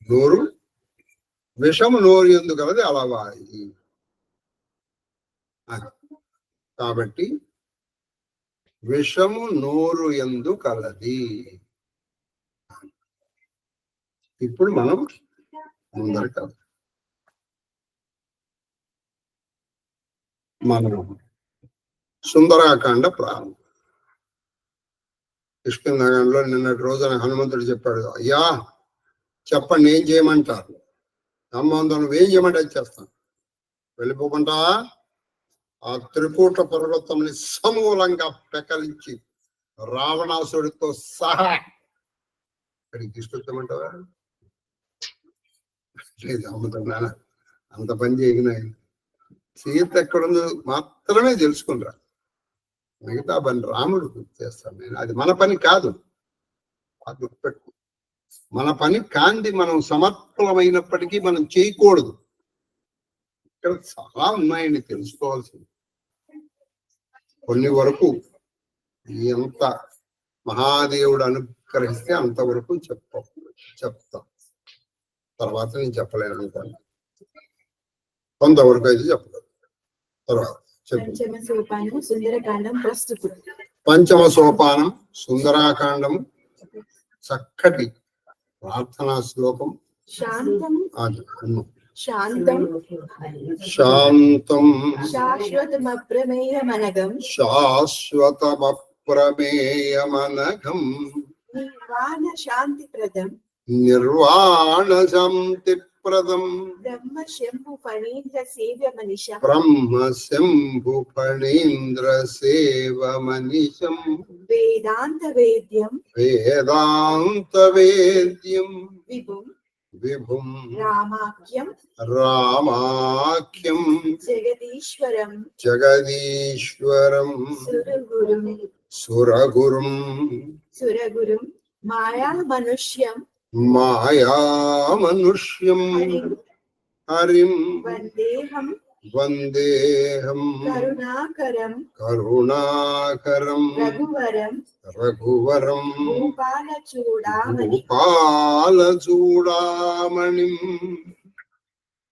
నోరు, విషము నోరు ఎందు కలది అలవాయి. కాబట్టి విషము నోరు ఎందు కలది. ఇప్పుడు మనం ముందర మనం సుందరాకాండ ప్రారంభం. కిష్కింధాకాండలో నిన్నటి రోజున హనుమంతుడు చెప్పాడు, అయ్యా చెప్పండి ఏం చేయమంటారు? హనుమంతుడు నువ్వేం చేయమంటే అది చేస్తాను. వెళ్ళిపోకుండా ఆ త్రికూట పర్వతంని సమూలంగా పెకలించి రావణాసుడితో సహా ఇక్కడికి తీసుకొచ్చామంటావా? లేదు అమ్ముతున్నా, అంత పని చేయగిన సీత ఎక్కడుందో మాత్రమే తెలుసుకునిరా, మిగతా పని రాముడు చేస్తాను నేను. అది మన పని కాదు, అది గుర్తుపెట్టు. మన పని కాంతి మనం సమర్పణమైనప్పటికీ మనం చేయకూడదు. ఇక్కడ చాలా ఉన్నాయండి తెలుసుకోవాల్సింది. కొన్ని వరకు ఎంత మహాదేవుడు అనుగ్రహిస్తే అంతవరకు చెప్తాం. తర్వాత నేను చెప్పలేను అనుకోండి, కొంతవరకు అయితే చెప్పలేదు. తర్వాత పంచమ సోపానం సుందరాకాండం చక్కటి ప్రార్థనా శ్లోకం. శాంతం శాశ్వతమప్రమేయమనఘం నిర్వాణ శాంతిప్రదం బ్రహ్మ శంభు ఫణీంద్ర సేవమనిశం వేదాంత వేద్యం విభుం రామాఖ్యం జగదీశ్వరం సురగురుం మాయామనుష్యం హరిం వందేహం కరుణాకరం రఘువరం భూపాలచూడామణిం.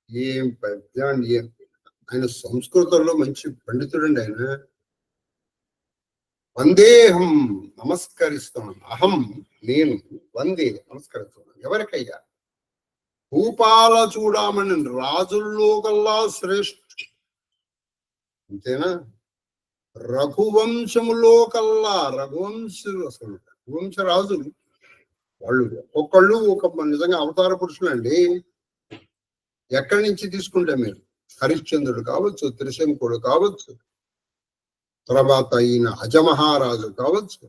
ఏం పెద్ద ఆయన సంస్కృతంలో మంచి పండితుడండి ఆయన. వందేహం నమస్కరిస్తున్నాను, అహం నేను, వందే నమస్కరిస్తున్నాను ఎవరికయ్యా? భూపాల చూడమని రాజుల్లో కల్లా శ్రేష్ఠ, అంతేనా? రఘువంశములో కల్లా రఘువంశులు, అసలు రఘువంశ రాజులు వాళ్ళు ఒక్కొక్కళ్ళు ఒక నిజంగా అవతార పురుషులు అండి. ఎక్కడి నుంచి తీసుకుంటే మీరు హరిశ్చంద్రుడు కావచ్చు, త్రిశంకుడు కావచ్చు, తర్వాత ఈయన అజమహారాజు కావచ్చు,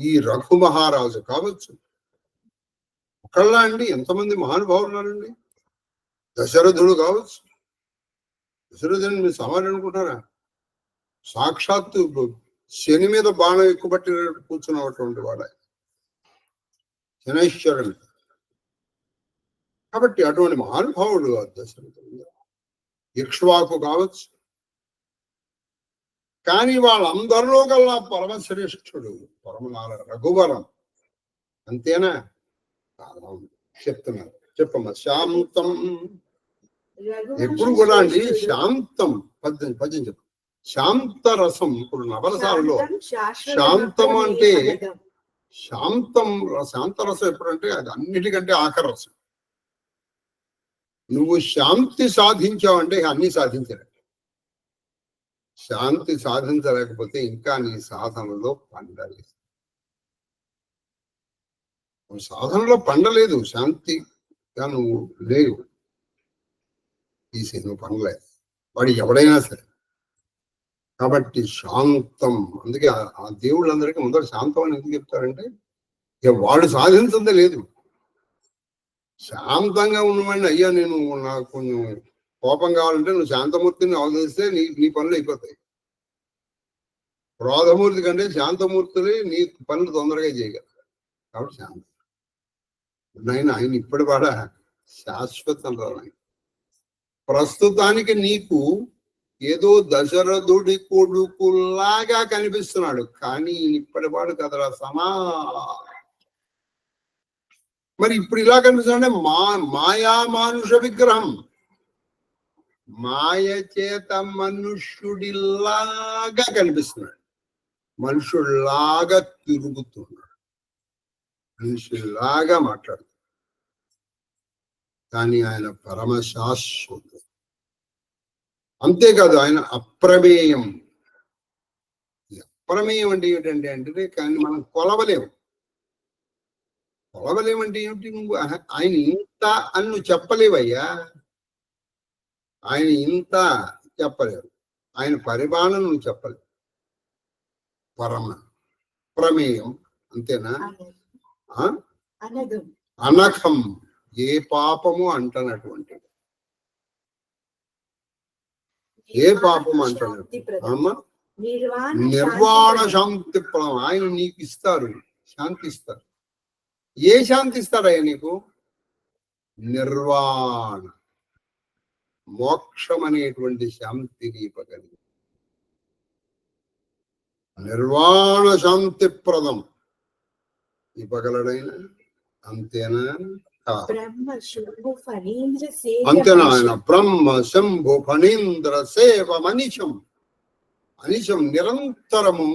ఈ రఘు మహారాజు కావచ్చు, ఒకళ్ళ అండి ఎంతమంది మహానుభావులు ఉన్నారండి. దశరథుడు కావచ్చు, దశరథుని మీరు సామాన్యుడు అనుకుంటారా? సాక్షాత్తు శని మీద బాణం ఎక్కుబట్టి కూర్చున్నటువంటి వాడు శనైశ్వరుడు. కాబట్టి అటువంటి మహానుభావుడు దశరథుడు. ఇక్ష్వాకు కావచ్చు, కానీ వాళ్ళందరిలో కల్లా పరమశ్రేష్ఠుడు పరమనార రఘువరం, అంతేనా? చెప్తున్నారు, చెప్పమ్మా. శాంతం ఎప్పుడు కూడా అండి శాంతం పద్యం చెప్పు. శాంత రసం ఇప్పుడు నవరసాలలో శాంతం అంటే శాంతరసం ఎప్పుడంటే అది అన్నిటికంటే ఆఖరి రసం. నువ్వు శాంతి సాధించావంటే అన్ని సాధించలే. శాంతి సాధించలేకపోతే ఇంకా నీ సాధనలో పండలేదు. సాధనలో పండలేదు, శాంతి నువ్వు లేవు, తీసి నువ్వు పండలేదు, వాడు ఎవడైనా సరే. కాబట్టి శాంతం, అందుకే ఆ దేవుళ్ళందరికీ ముందర శాంతం అని ఎందుకు చెప్తారంటే ఇక వాడు సాధించదే లేదు. శాంతంగా ఉన్నవాడిని, అయ్యా నేను నాకు కొంచెం కోపం కావాలంటే నువ్వు శాంతమూర్తిని ఆలోచిస్తే నీ పనులు అయిపోతాయి. క్రోధమూర్తి కంటే శాంతమూర్తులే నీ పనులు తొందరగా చేయగలరు. కాబట్టి శాంతం ఆయన ఇప్పటి కూడా శాశ్వతం రాని. ప్రస్తుతానికి నీకు ఏదో దశరథుడి కొడుకులాగా కనిపిస్తున్నాడు, కానీ ఇప్పటివాడు కదరా సమా. మరి ఇప్పుడు ఇలా కనిపిస్తున్నాడే మాయా మానుష విగ్రహం, మాయ చేత మనుష్యుడిలాగా కనిపిస్తున్నాడు, మనుషుల్లాగా తిరుగుతున్నాడు, మనుషుల్లాగా మాట్లాడుతున్నాడు. కానీ ఆయన పరమశాశ్వతుడు. అంతేకాదు ఆయన అప్రమేయం. అప్రమేయం అంటే ఏమిటంటే అంటే కానీ మనం కొలవలేమంటే ఏమిటి? నువ్వు ఆయన ఇంత అని నువ్వు చెప్పలేవయ్యా. ఆయన ఇంత చెప్పలేవు, ఆయన పరిమాణం నువ్వు చెప్పలేవు. ప్రమేయం అంతేనా? అనఖం, ఏ పాపము అంటనటువంటి, ఏ పాపము అంటున్నాడు అమ్మా. నిర్వాణ శాంతి ప్రదం, ఆయన నీకు ఇస్తారు, శాంతి ఇస్తారు. ఏ శాంతి ఇస్తాడయ్యా నీకు? నిర్వాణ, మోక్షం అనేటువంటి శాంతిని ఇవ్వగలిగి నిర్వాణ శాంతిప్రదం ఇవ్వగలడైన అంతేనా అంతేనా ఆయన బ్రహ్మ శంభు ఫణీంద్ర సేవ మనిషం అనిశం నిరంతరము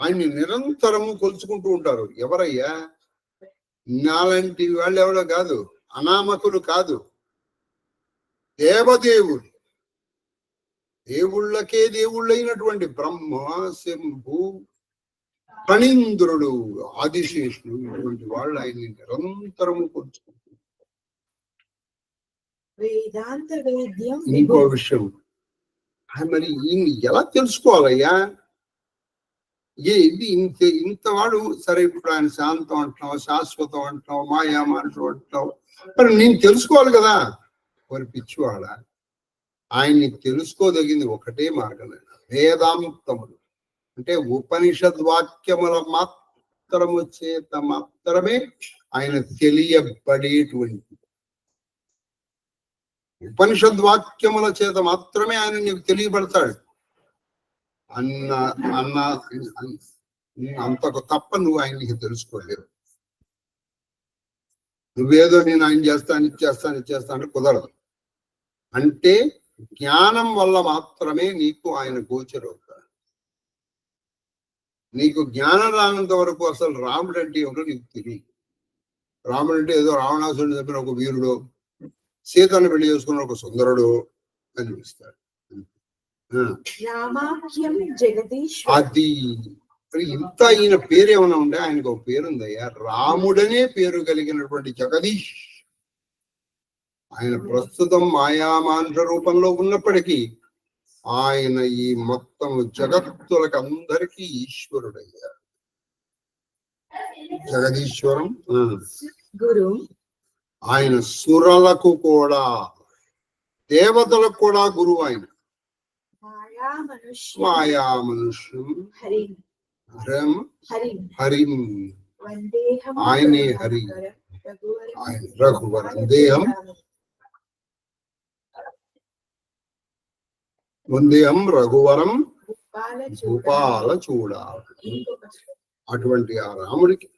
ఆయన్ని నిరంతరము కొలుచుకుంటూ ఉంటారు. ఎవరయ్యా? నాలాంటి వాళ్ళు ఎవరో కాదు, అనామకులు కాదు, దేవదేవుడు, దేవుళ్ళకే దేవుళ్ళైనటువంటి బ్రహ్మ శంభు ఫణీంద్రుడు ఆదిశేషుడు ఇటువంటి వాళ్ళు ఆయన్ని నిరంతరము కొలుచుకుంటారు. ఇంకో విషయం, మరి ఈయన్ని ఎలా తెలుసుకోవాలయ్యా? ఇది ఇంతవాడు సరే, ఇప్పుడు ఆయన శాంతం అంటున్నావు, శాశ్వతం అంటున్నావు, మాయామానుషుడు అంటున్నావు, మరి నేను తెలుసుకోవాలి కదా. మరి పిచ్చివాడ, ఆయన్ని తెలుసుకోదగింది ఒకటే మార్గం, వేదాంతములు అంటే ఉపనిషద్ వాక్యముల మాత్రము చేత మాత్రమే ఆయన తెలియబడేటువంటి, ఉపనిషద్ వాక్యముల చేత మాత్రమే ఆయన నీకు తెలియబడతాడు. అంతకు తప్ప నువ్వు ఆయనకి తెలుసుకోలేవు. నువ్వేదో నేను ఆయన ఇచ్చేస్తాను అంటే కుదరదు. అంటే జ్ఞానం వల్ల మాత్రమే నీకు ఆయన గోచరవుతాడు. నీకు జ్ఞానం రానంత వరకు అసలు రాముడు అంటే ఏమిటో నీకు తెలియదు. రాముడు అంటే ఏదో రావణాసురుడు చెప్పిన ఒక వీరుడు, సీతను పెళ్లి చేసుకున్న ఒక సుందరుడు అనిపిస్తాడు. అది ఇంత ఈయన పేరు ఏమైనా ఉంటే ఆయనకు ఒక పేరు ఉందయ్యా, రాముడనే పేరు కలిగినటువంటి జగదీష్. ఆయన ప్రస్తుతం మాయామాంస రూపంలో ఉన్నప్పటికీ ఆయన ఈ మొత్తం జగత్తులకు అందరికీ ఈశ్వరుడయ్యా. జగదీశ్వరం గురు. ఆయన సురలకు కూడా, దేవతలకు కూడా గురువు ఆయన. మాయా మనుష్యం హరిం, ఆయనే హరి, ఆయన రఘువరం దేహం, వందేహం రఘువరం భూపాల చూడాలి. అటువంటి ఆ రాముడికి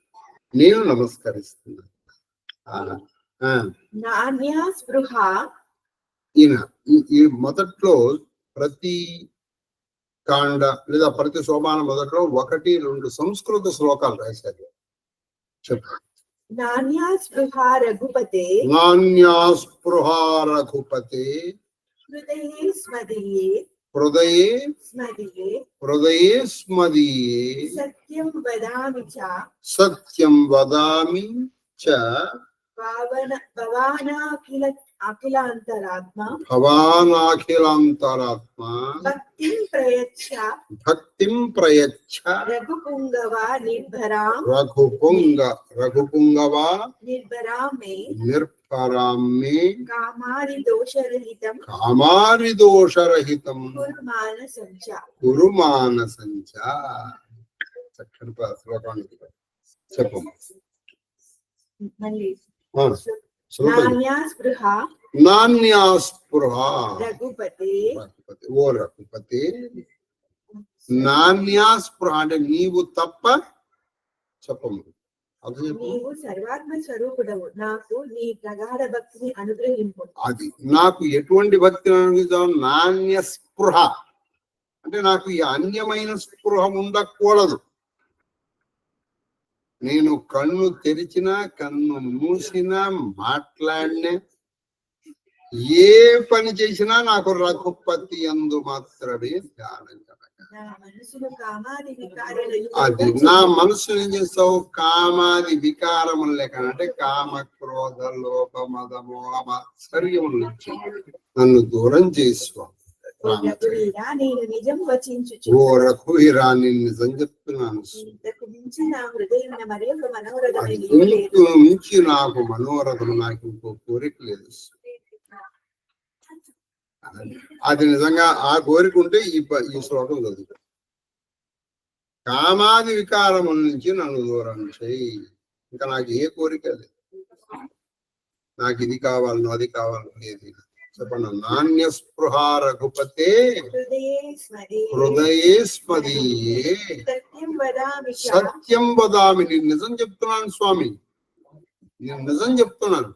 నేను నమస్కరిస్తున్నాను. ఈయన ఈ మొదట్లో ప్రతి కాండ లేదా ప్రతి శోభాన మొదట్లో 1-2 సంస్కృత శ్లోకాలు రాశారు. చెప్పు. నాన్యాస్పృహా రఘుపతే హృదయే స్మదీయే సత్యం వదామి చ భవానాఖిలాంతరాత్మ భక్తిం ప్రయచ్చ రఘుపుంగవా నిర్భరాం మే కామారిదోషరహితం కురు మానసంచ. చక్కని శ్లోకానికి చెప్పు. నాన్యాస్పృహ రఘుపతి, ఓ రఘుపతి, నాన్యాస్పృహ అంటే నీవు తప్ప చెప్పము. నీవు సర్వాత్మ స్వరూపుడవు, నాకు నీ ప్రగాఢ భక్తిని అనుగ్రహింపు. అది నాకు ఎటువంటి భక్తిని అనుగ్రహించావు? నాణ్య స్పృహ అంటే నాకు ఈ అన్యమైన స్పృహ ఉండకూడదు. నేను కన్ను తెరిచినా కన్ను మూసినా మాట్లాడినా ఏ పని చేసినా నాకు రఘుపతి యందు మాత్రమే ధ్యానం కలగాలి. అది నా మనసు ఏం చేస్తావు? కామాది వికారములు లేక అంటే కామ క్రోధ లోభ మద మోహ మాత్సర్యముల నుంచి నన్ను దూరం చేసుకో. ఓ రఘువీరా, నేను నిజం చెప్తున్నాను. మించి నాకు మనోరథం, నాకు ఇంకో కోరిక లేదు. అది నిజంగా ఆ కోరిక ఉంటే ఈ శ్లోకం చదువు. కామాది వికారముల నుంచి నన్ను దూరం చేయి. ఇంకా నాకు ఏ కోరిక లేదు. నాకు ఇది కావాలను అది కావాలను లేదు. చెప్పండి. నాణ్య స్పృహ రఘుపతే హృదయే స్మరే హృదయే స్మదీయే సత్యం వదామి చ సత్యం వదామి. నేను నిజం చెప్తున్నాను స్వామి, నేను నిజం చెప్తున్నాను.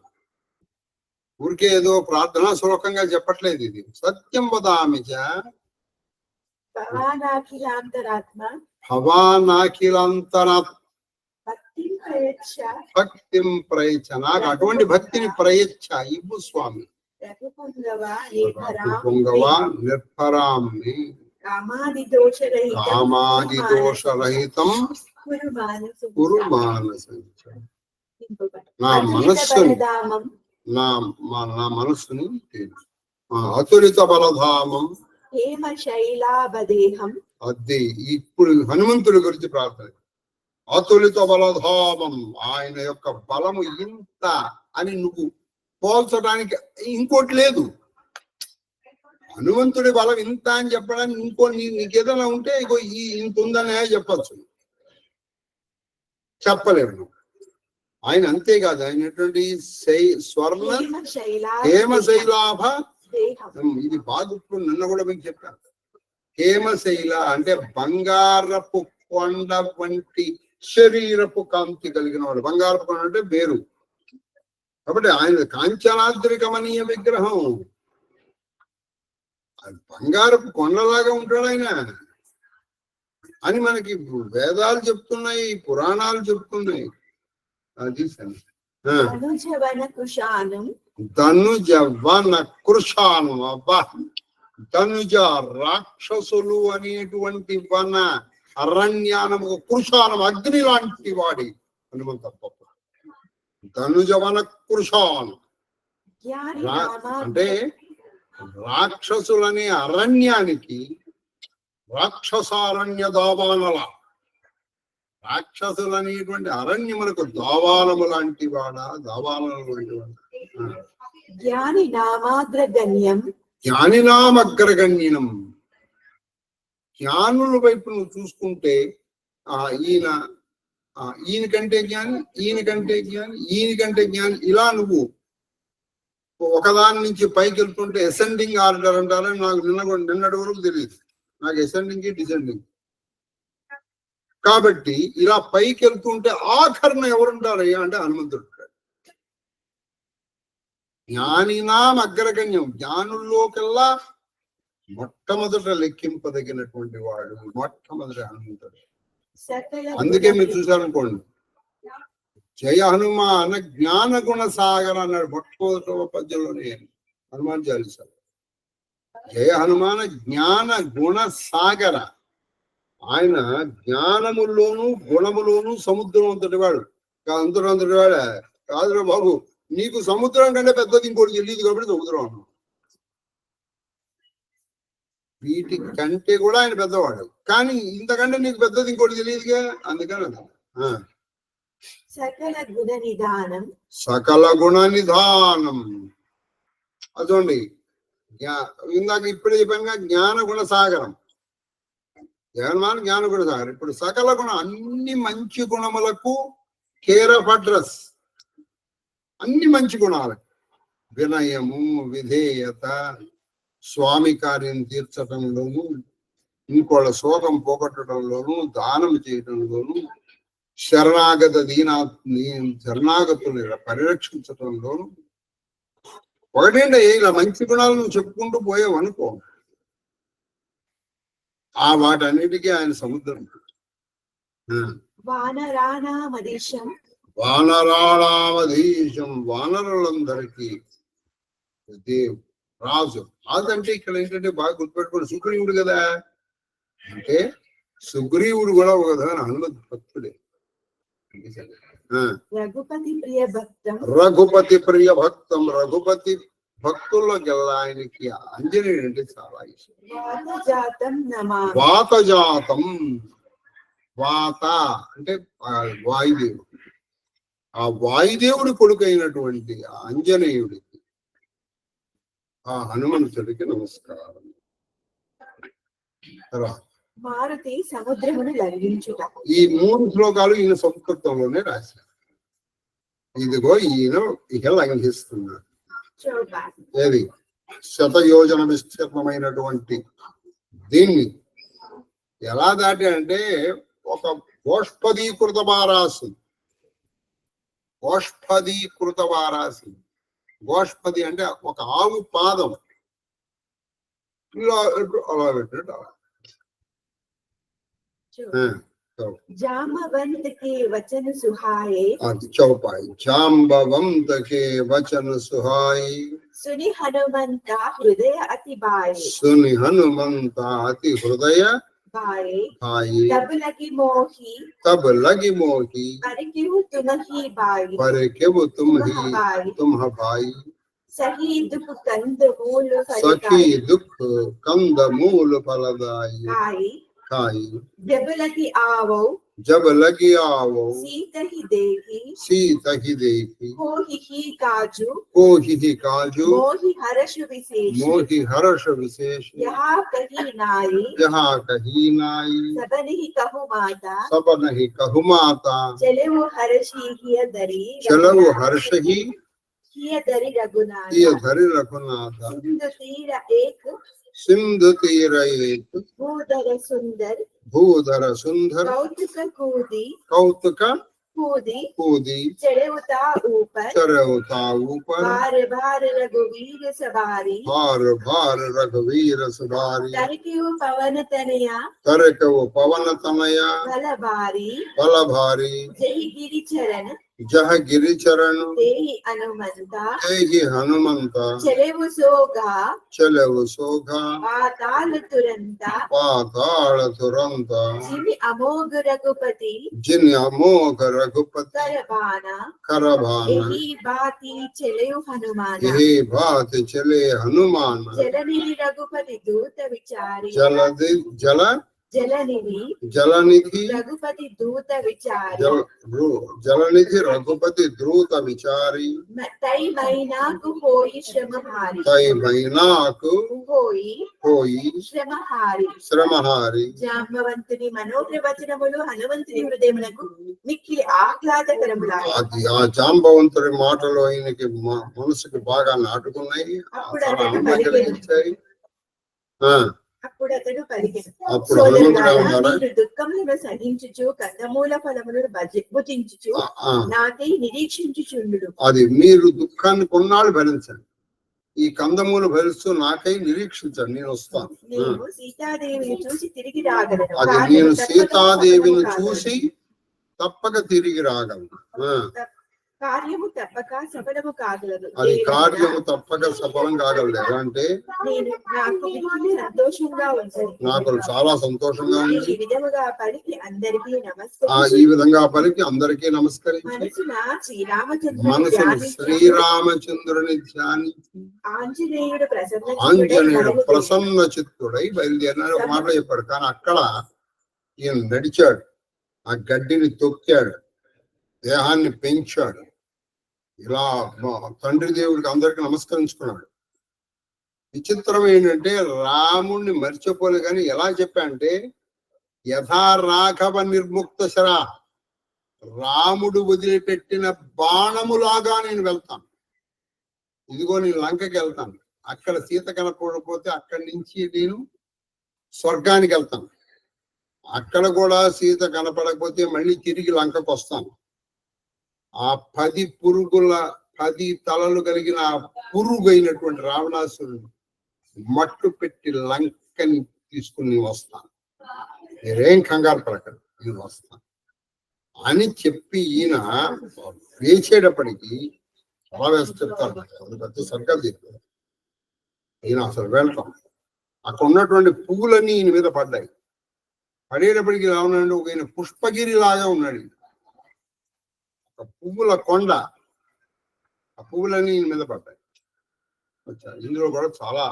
ఊరికే ఏదో ప్రార్థనా శ్లోకంగా చెప్పట్లేదు. ఇది సత్యం వదామి చ భవానాఖిలాంతరాత్మ భవానాఖిలాంతరాత్ భక్తిం ప్రయచ్చ భక్తిం ప్రయచ్చ. నాకు అటువంటి భక్తిని ప్రయచ్చ ఇవ్వు స్వామి. రఘుపుంగవ నిర్భరాం పొంగవ నిర్భరామి కామాది దోషరహితం కురు మానసం కురు మానసం. నా మనస్సుని నా మనస్సుని అతులిత బలధామం హేమ శైలాభదేహం. అది ఇప్పుడు హనుమంతుడి గురించి ప్రార్థన. అతులిత బలధామం, ఆయన యొక్క బలము ఇంత అని నువ్వు పోల్చడానికి ఇంకోటి లేదు. హనుమంతుడి బలం ఇంత అని చెప్పడానికి నీకేదైనా ఉంటే ఇగో ఇంత ఉందనే చెప్పచ్చు. చెప్పలేవు నువ్వు. ఆయన అంతేకాదు, ఆయనటువంటి స్వర్ణ హేమశైలాభ. ఇది బాగా నిన్న కూడా మీకు చెప్పాను. హేమశైల అంటే బంగారపు కొండ వంటి శరీరపు కాంతి కలిగిన వాడు. బంగారపు కొండ అంటే వేరు. కాబట్టి ఆయన కాంచనాద్రి కమనీయ విగ్రహం. బంగారపు కొండలాగా ఉంటాడు ఆయన అని మనకి వేదాలు చెప్తున్నాయి, పురాణాలు చెప్తున్నాయి. అది ధనుజవన కృషానం. అబ్బా, ధనుజ రాక్షసులు అనేటువంటి వన అరణ్యానము కృషానం అగ్ని లాంటి వాడి హనుమంత. ధనుజవన కృషానం అంటే రాక్షసులనే అరణ్యానికి రాక్షసారణ్య దావానల. రాక్షసులు అనేటువంటి అరణ్యములకు దావానము లాంటి వాడా, దావానము లాంటి వాడా. జ్ఞానినామగ్రగణ్యం. జ్ఞానుల వైపు నువ్వు చూసుకుంటే ఈయన కంటే జ్ఞాని, ఈయన కంటే జ్ఞాని, ఈయన కంటే జ్ఞాని, ఇలా నువ్వు ఒకదాని నుంచి పైకి వెళ్తుంటే అసెండింగ్ ఆర్డర్ అంటారని నాకు నిన్నటి వరకు తెలియదు. నాకు అసెండింగ్ డిసెండింగ్. కాబట్టి ఇలా పైకి వెళ్తుంటే ఆఖరణ ఎవరుంటారయ్యా అంటే హనుమంతుడు. జ్ఞానినాం అగ్రగణ్యం, జ్ఞానుల్లోకెల్లా మొట్టమొదట లెక్కింపదగినటువంటి వాడు మొట్టమొదటి హనుమంతుడు. అందుకే మీరు చూసారనుకోండి, జయ హనుమాన జ్ఞాన గుణ సాగర అన్నాడు మొట్టమొదటి పద్యంలోనే హనుమాన్ చాలీసా. జయ హనుమాన జ్ఞాన గుణ సాగర. ఆయన జ్ఞానములోను గుణములోను సముద్రం అంతటి వాడు. అంతటి అంతటి వాడ కాదురా బాబు, నీకు సముద్రం కంటే పెద్దది ఇంకోటి తెలియదు కాబట్టి సముద్రం అన్నాడు. వీటి కంటే కూడా ఆయన పెద్దవాడు, కానీ ఇంతకంటే నీకు పెద్దది ఇంకోటి తెలియదుగా, అందుకని సకల గుణ నిధానం. సకల గుణ నిధానం అదండి. ఇందాక ఇప్పుడే చెప్పానుగా జ్ఞాన గుణ సాగరం. జగన్మాన జ్ఞాన గుణ సాగరం. ఇప్పుడు సకల గుణ, అన్ని మంచి గుణములకు కేర్ ఆఫ్ అడ్రస్. అన్ని మంచి గుణాలకు వినయము, విధేయత, స్వామి కార్యం తీర్చడంలోను, ఇంకోళ్ళ శోకం పోగొట్టడంలోను, దానం చేయడంలోను, శరణాగతులు పరిరక్షించడంలోను. ఒకటేంటే ఇలా మంచి గుణాలు నువ్వు చెప్పుకుంటూ పోయావు అనుకో, ఆ వాటన్నిటికీ ఆయన సముద్రం. వానరాణామధీశం, వానరులందరికీ రాజు. రాజు అంటే ఇక్కడ ఏంటంటే బాగా గుర్తుపెట్టుకోండి, సుగ్రీవుడు కదా. అంటే సుగ్రీవుడు కూడా ఒక విధమైన హనుమత్ భక్తుడే. రఘుపతి ప్రియ భక్తం, రఘుపతి ప్రియ భక్తం. రఘుపతి భక్తుల్లోకి ఆయనకి ఆంజనేయుడు అంటే చాలా ఇష్టం. వాతజాతం. వాత అంటే వాయుదేవుడు. ఆ వాయుదేవుడి కొడుకు అయినటువంటి ఆంజనేయుడికి, ఆ హనుమంతుడికి నమస్కారం. మారుతి సముద్రమును లంఘించుట. ఈ 3 శ్లోకాలు ఈయన సంస్కృతంలోనే రాశారు. ఇదిగో ఈయన ఇక లంఘిస్తున్నాడు. ఏది శతయోజన విస్తీర్ణమైనటువంటి దీన్ని ఎలా దాటి అంటే ఒక గోష్పదీకృత వారాసి, గోష్పదీకృత వారాసి. గోష్పది అంటే ఒక ఆవు పాదం ఇలా అలా పెట్టినట్టు అలా. जामवंत के वचन सुहाए, అది చౌపాయి. జాంబవంత కే వచన సుహాయి, सुनि हनुमंता हृदय अति बाए, సుని హనుమంత అతి హృదయ बाए భాయి. तब लगी मोही, తబ్ లగి మోహి पर क्यों तुम ही बाई, पर केव तुम ही तुम भाई. सही दुख कंद मूल सखी फलदाई, दुख कंद मूल फलदाई खाई खाई. जब लगी आवो, जब लगी आवो सीत ही देखी, सीत ही देखी, हो ही काजू, को ही काजू, मोहि हर्ष विशेष, मोहि हर्ष विशेष. यहाँ कही नाई, जहाँ कही नाई, सबन ही कहु माता, सब नहीं कहु माता. चले वो हर्षी हिय दरी, चलो हर्ष ही हिय दरी रघुनाथ, ये धरि रघुनाथ. सिंधु तीर एक, सिंधु तीर एक, भूधर सुंदर, भूधर सुंदर, कौतुक कूदी, कौतुक कूदी, कूदी, चढ़े उता ऊपर, चरवता ऊपर. बार बार रघुवीर सवारी, भार भार रघुवीर सुधारी. तरक्यु पवन तनया, तरक वो पवन तनया, बल भारी, बल भारी. जय गिरि चरण, जह गिरिचरण, तेहि हनुमंता, तेहि हनुमंता. चले वो सोगा, चले वो सोघा, पाताल तुरंता, पाताल तुरंत. जिन अमोघ रघुपति, जिन अमोघ रघुपति करबाना, करभाना. यही बाती चले हनुमाना, यही बात चले हनुमान. जलनिधि रघुपति दूत विचारी, जल जलनिधि जलनिधि रघुपति दूत विचारी, जलनिधि रघुपति द्रुत विचारी. तई महीना को होई श्रम हारी, तई महीनाకు होई శ్రమ హారి. శ్రమహారి. జాంబవంతుని మనోప్రవచనములు హనుమంతుని హృదయమునకు మిక్కిలి ఆహ్లాదకరములాయి. అది ఆ జాంబవంతుడి మాటలు ఆయనకి మనసుకి బాగా నాటుకున్నాయి, ఆహ్లాదించాయి. అప్పుడు అతడు పలికెను, అప్పుడు హనుమంతుడు ఏమన్నాడు? మీరు దుఃఖములను సహించుచు కందమూల ఫలములను భుజించుచు నాకై నిరీక్షించుచుండు. అది మీరు దుఃఖాన్ని కొన్నాళ్ళు భరించండి, ఈ కందమూలు భరిస్తూ నాకై నిరీక్షించండి, నేను వస్తాను. నేను సీతాదేవిని చూసి తిరిగి రాగలను. అది నేను సీతాదేవిని చూసి తప్పక తిరిగి రాగలను. కార్యము తప్పక సఫలము కాగలదు. అది కార్యము తప్పక సఫలం కాగలదు. ఎలా అంటే నేను నాకు మిక్కిలి సంతోషంగా ఉంటుంది, నాకు చాలా సంతోషంగా ఉంది. ఈ విధముగా పలికి అందరికీ ఈ నమస్కరించి విధంగా పలికి అందరికీ నమస్కరించి మనసున మనసుని శ్రీరామచంద్రుని ధ్యానించి ఆంజనేయుడు ఆంజనేయుడు ప్రసన్న చిత్తుడై బయలుదేరినాడు. ఒక మాట చెప్పాడు, కానీ అక్కడ ఈయన నడిచాడు, ఆ గడ్డిని తొక్కాడు, దేహాన్ని పెంచాడు, ఇలా తండ్రి దేవుడికి అందరికి నమస్కరించుకున్నాడు. విచిత్రం ఏంటంటే రాముణ్ణి మర్చిపోలే, కానీ ఎలా చెప్పా అంటే యథా రాఘవ నిర్ముక్త శరా, రాముడు వదిలిపెట్టిన బాణములాగా నేను వెళ్తాను. ఇదిగో నేను లంకకి వెళ్తాను, అక్కడ సీత కనపడకపోతే అక్కడి నుంచి నేను స్వర్గానికి వెళ్తాను, అక్కడ కూడా సీత కనపడకపోతే మళ్ళీ తిరిగి లంకకు వస్తాను. ఆ 10 పురుగుల 10 తలలు కలిగిన పురుగు అయినటువంటి రావణాసురుడు మట్టు పెట్టి లంకని తీసుకుని వస్తాను, మీరేం కంగారు పడకండి, నేను వస్తాను అని చెప్పి ఈయన వేసేటప్పటికి చాలా వేసి చెప్తాడు. అది పెద్ద సర్కల్ చెప్పారు. ఈయన అసలు వెళ్ళటం, అక్కడ ఉన్నటువంటి పువ్వులన్నీ ఈయన మీద పడ్డాయి. పడేటప్పటికి ఎలా ఉన్నాడు, ఒక ఈయన పుష్పగిరి లాగా ఉన్నాడు, ఒక పువ్వుల కొండ, ఆ పువ్వులన్నీ ఈయన మీద పడ్డాయి. ఇందులో కూడా చాలా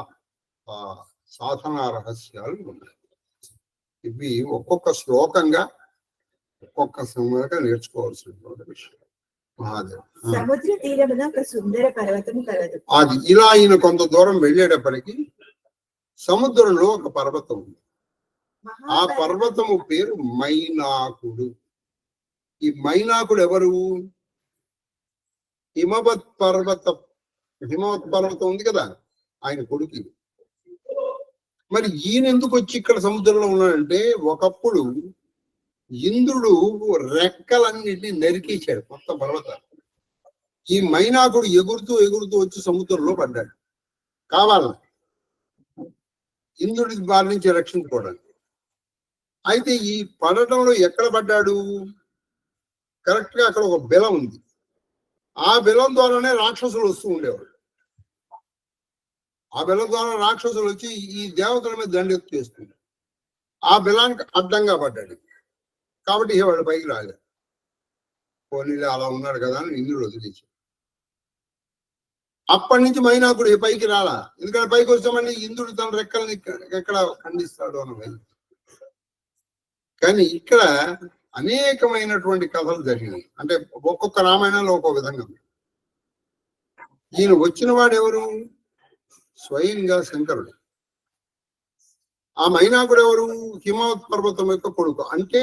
సాధన రహస్యాలు ఉన్నాయి. ఇవి ఒక్కొక్క శ్లోకంగా ఒక్కొక్క సమయంగా నేర్చుకోవాల్సినటువంటి విషయం. మహాదేవ్ సముద్ర తీరమున ఒక సుందర పర్వతం కలదు. అది ఇలా ఈయన కొంత దూరం వెళ్ళేటప్పటికి సముద్రంలో ఒక పర్వతం ఉంది. ఆ పర్వతము పేరు మైనాకుడు. ఈ మైనాకుడు ఎవరు? హిమవత్ పర్వతం ఉంది కదా, ఆయన కొడుకు. మరి ఈయన ఎందుకు వచ్చి ఇక్కడ సముద్రంలో ఉన్నాడంటే ఒకప్పుడు ఇంద్రుడు రెక్కలన్నిటినీ నరికేశాడు మొత్తం పర్వతాలు. ఈ మైనాకుడు ఎగురుతూ ఎగురుతూ వచ్చి సముద్రంలో పడ్డాడు కావాలని ఇంద్రుడి బారి నుంచి రక్షించుకోవడానికి. అయితే ఈ పడటంలో ఎక్కడ పడ్డాడు? కరెక్ట్ గా అక్కడ ఒక బెలం ఉంది. ఆ బెలం ద్వారానే రాక్షసులు వస్తూ ఉండేవాడు. ఆ బెలం ద్వారా రాక్షసులు వచ్చి ఈ దేవతల మీద దండెత్తు చేస్తుంది. ఆ బెలానికి అడ్డంగా పడ్డాడు కాబట్టి వాడు పైకి రాలేదు. పోనీలే అలా ఉన్నాడు కదా అని ఇంద్రుడు వదిలేసి అప్పటి నుంచి మైనాకుడు పైకి రాలా. ఎందుకంటే పైకి వచ్చామని ఇంద్రుడు తన రెక్కల్ని ఎక్కడ ఖండిస్తాడు అని. కానీ ఇక్కడ అనేకమైనటువంటి కథలు జరిగినాయి. అంటే ఒక్కొక్క రామాయణంలో ఒక్కొక్క విధంగా. ఈయన వచ్చిన వాడు ఎవరు? స్వయంగా శంకరుడు. ఆ మైనాకుడు ఎవరు? హిమవత్ పర్వతం యొక్క కొడుకు. అంటే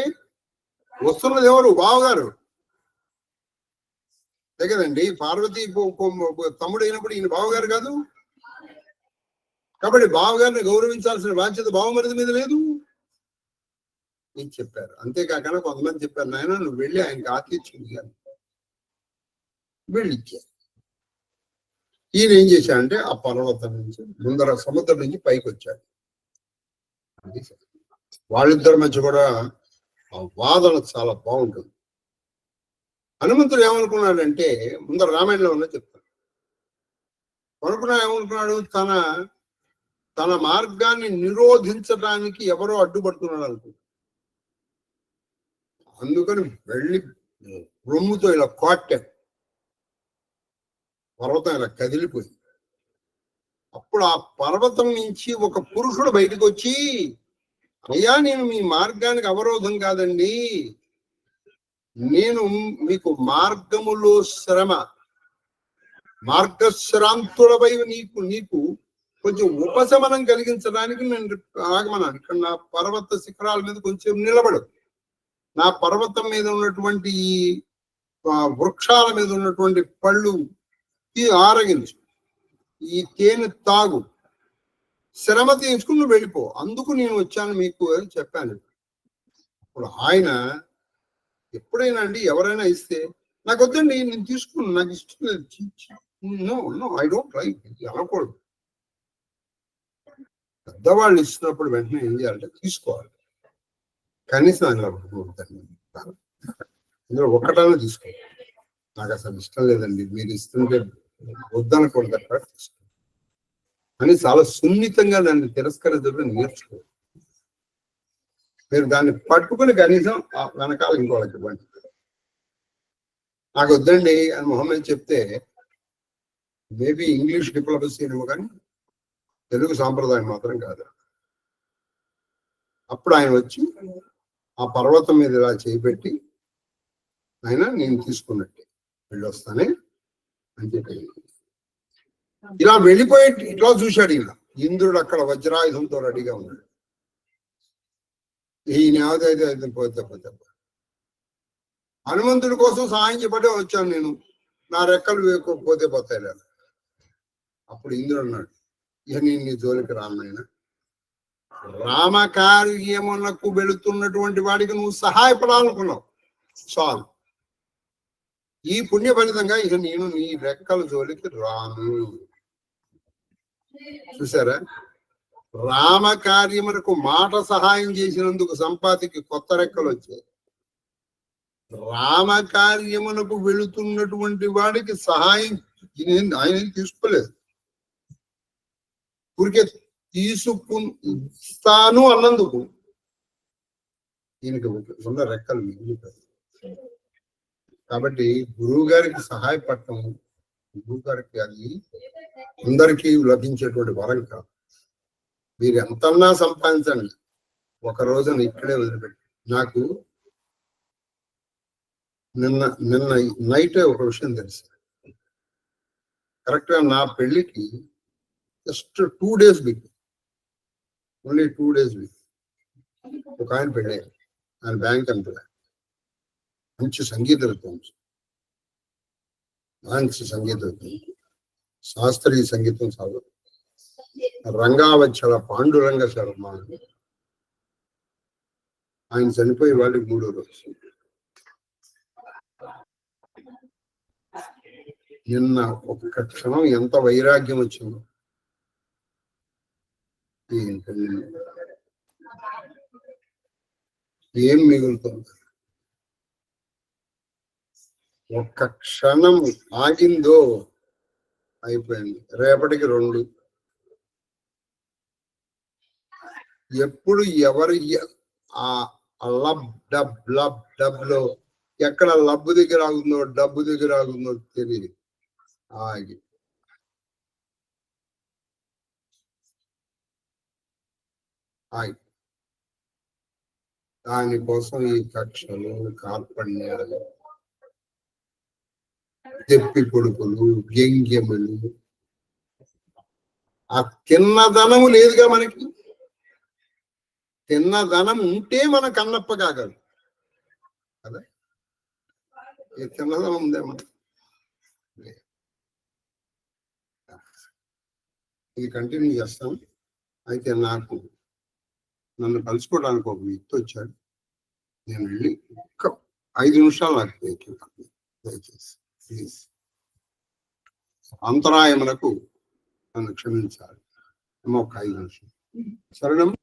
వస్తున్నది ఎవరు? బావగారు కదండి. పార్వతి తమ్ముడు అయినప్పుడు ఈయన బావగారు కాదు. కాబట్టి బావగారిని గౌరవించాల్సిన బాధ్యత బావమరిది మీద లేదు అని చెప్పారు. అంతేకాకుండా కొంతమంది చెప్పారు, నాయన నువ్వు వెళ్ళి ఆయనకి ఆతిథ్యం కానీ వెళ్ళిచ్చా. ఈయన ఏం చేశాడంటే ఆ పర్వతం నుంచి ముందర సముద్రం నుంచి పైకి వచ్చాడు. వాళ్ళిద్దరి మధ్య కూడా ఆ వాదన చాలా బాగుంటుంది. హనుమంతుడు ఏమనుకున్నాడంటే ముందర రామాయణంలో ఉన్న చెప్తాడు. ఏమనుకున్నాడు? తన మార్గాన్ని నిరోధించడానికి ఎవరో అడ్డుపడుతున్నాడు అనుకుంటాడు. అందుకని వెళ్ళి రొమ్ముతో ఇలా కొట్టాడు. పర్వతం ఇలా కదిలిపోయింది. అప్పుడు ఆ పర్వతం నుంచి ఒక పురుషుడు బయటకు వచ్చి, అయ్యా నేను మీ మార్గానికి అవరోధం కాదండి, నేను మీకు మార్గములో శ్రమ మార్గశ్రాంతులపై నీకు కొంచెం ఉపశమనం కలిగించడానికి నేను ఆగమన్నాను. ఇక్కడ నా పర్వత శిఖరాల మీద కొంచెం నిలబడు, నా పర్వతం మీద ఉన్నటువంటి ఈ వృక్షాల మీద ఉన్నటువంటి పళ్ళు ఆరగించు, ఈ తేనె తాగు, శ్రమ తీర్చుకుని నువ్వు వెళ్ళిపో, అందుకు నేను వచ్చాను మీకు అని చెప్పాను. ఇప్పుడు ఆయన ఎప్పుడైనా అండి ఎవరైనా ఇస్తే నాకు వద్దండి నేను తీసుకున్నాను, నాకు ఇష్టం లేదు, నో ఐ డోంట్ లైక్ అనకూడదు. పెద్దవాళ్ళు ఇచ్చినప్పుడు వెంటనే ఏం చేయాలంటే తీసుకోవాలి. కనీసం అందులో ఒక్కటానే తీసుకోవాలి. నాకు అసలు ఇష్టం లేదండి, మీరు ఇస్తుంటే వద్దనకూడదు అక్కడ తీసుకోవాలి అని చాలా సున్నితంగా దాన్ని తిరస్కరించడం నేర్చుకోవాలి. మీరు దాన్ని పట్టుకుని కనీసం వెనకాల ఇంకోళ్ళకి ఇవ్వండి. నాకు వద్దండి అని మొహమ్మద్ చెప్తే మేబీ ఇంగ్లీష్ డిప్లొమసీ ఏమో కానీ తెలుగు సాంప్రదాయం మాత్రం కాదు. అప్పుడు ఆయన వచ్చి ఆ పర్వతం మీద ఇలా చేపెట్టి, ఆయన నేను తీసుకున్నట్టే వెళ్ళొస్తానే అని చెప్పి ఇలా వెళ్ళిపోయి ఇట్లా చూశాడు. ఈయన ఇంద్రుడు అక్కడ వజ్రాయుధంతో రెడీగా ఉన్నాడు. ఈయన ఏదైతే పోతే హనుమంతుడి కోసం సహాయం చెప్పడే వచ్చాను నేను, నా రెక్కలు పోతే పోతాయి లేదు. అప్పుడు ఇంద్రుడు అన్నాడు, ఇక నేను నీ జోలికి రామాయణ, రామకార్యమునకు వెళుతున్నటువంటి వాడికి నువ్వు సహాయపడాలనుకున్నావు చాలు, ఈ పుణ్య ఫలితంగా ఇక నేను నీ రెక్కల జోలికి రాను. చూసారా, రామకార్యమునకు మాట సహాయం చేసినందుకు సంపాతికి కొత్త రెక్కలు వచ్చాయి. రామకార్యమునకు వెళుతున్నటువంటి వాడికి సహాయం ఆయన తీసుకోలేదు, ఊరికే తీసుకుస్తాను అన్నందుకు ఈయనకి ఉన్న రెక్కలు మిగిలిపోయాయి. కాబట్టి గురువు గారికి సహాయపడటం గురువు గారికి అది అందరికీ లభించేటువంటి వరం కాదు. మీరు ఎంతన్నా సంపాదించండి, ఒక రోజున ఇక్కడే వదిలిపెట్టి. నాకు నిన్న నైట్ ఒక విషయం తెలుసు. కరెక్ట్ గా నా పెళ్లికి just 2 days before, only 2 days before ఒక ఆయన పెళ్ళారు. ఆయన బ్యాంక్ ఎంప్లాయ్, మంచి సంగీత విద్వాంసు, మంచి సంగీత విద్వాంసు, శాస్త్రీయ సంగీతం సాగు. రంగావచ్చల పాండురంగ శర్మ. ఆయన చనిపోయి వాళ్ళకి 3వ రోజు. నిన్న ఒక్క క్షణం ఎంత వైరాగ్యం వచ్చిందో. ఏం మిగులుతుంది? ఒక్క క్షణం ఆగిందో అయిపోయింది. రేపటికి 2. ఎప్పుడు ఎవరు ఆ లబ్ డబ్ లబ్ డబ్ లో ఎక్కడ లబ్బు దగ్గర ఆగుందో డబ్బు దగ్గర ఆగుందో తెలియదు. ఆగి ఆగి దానికోసం ఈ కక్షలు, కార్పణ్యాలు, తెప్పి పొడుపులు, వ్యంగ్యములు, ఆ తిన్నదనము లేదుగా మనకి. తిన్నదనం ఉంటే మన కన్నప్ప కాగలదు కదా. ఈ తిన్నదనం ఉందే మన. ఇది కంటిన్యూ చేస్తాం. అయితే నన్ను కలుసుకోవడానికి ఒక వ్యక్తి వచ్చాడు. నేను వెళ్ళి ఒక్క 5 నిమిషాలు నాకు దయచేసి ప్లీజ్. అంతరాయములకు నన్ను క్షమించాలి. ఒక 5 నిమిషాలు. సరేనమ్మా.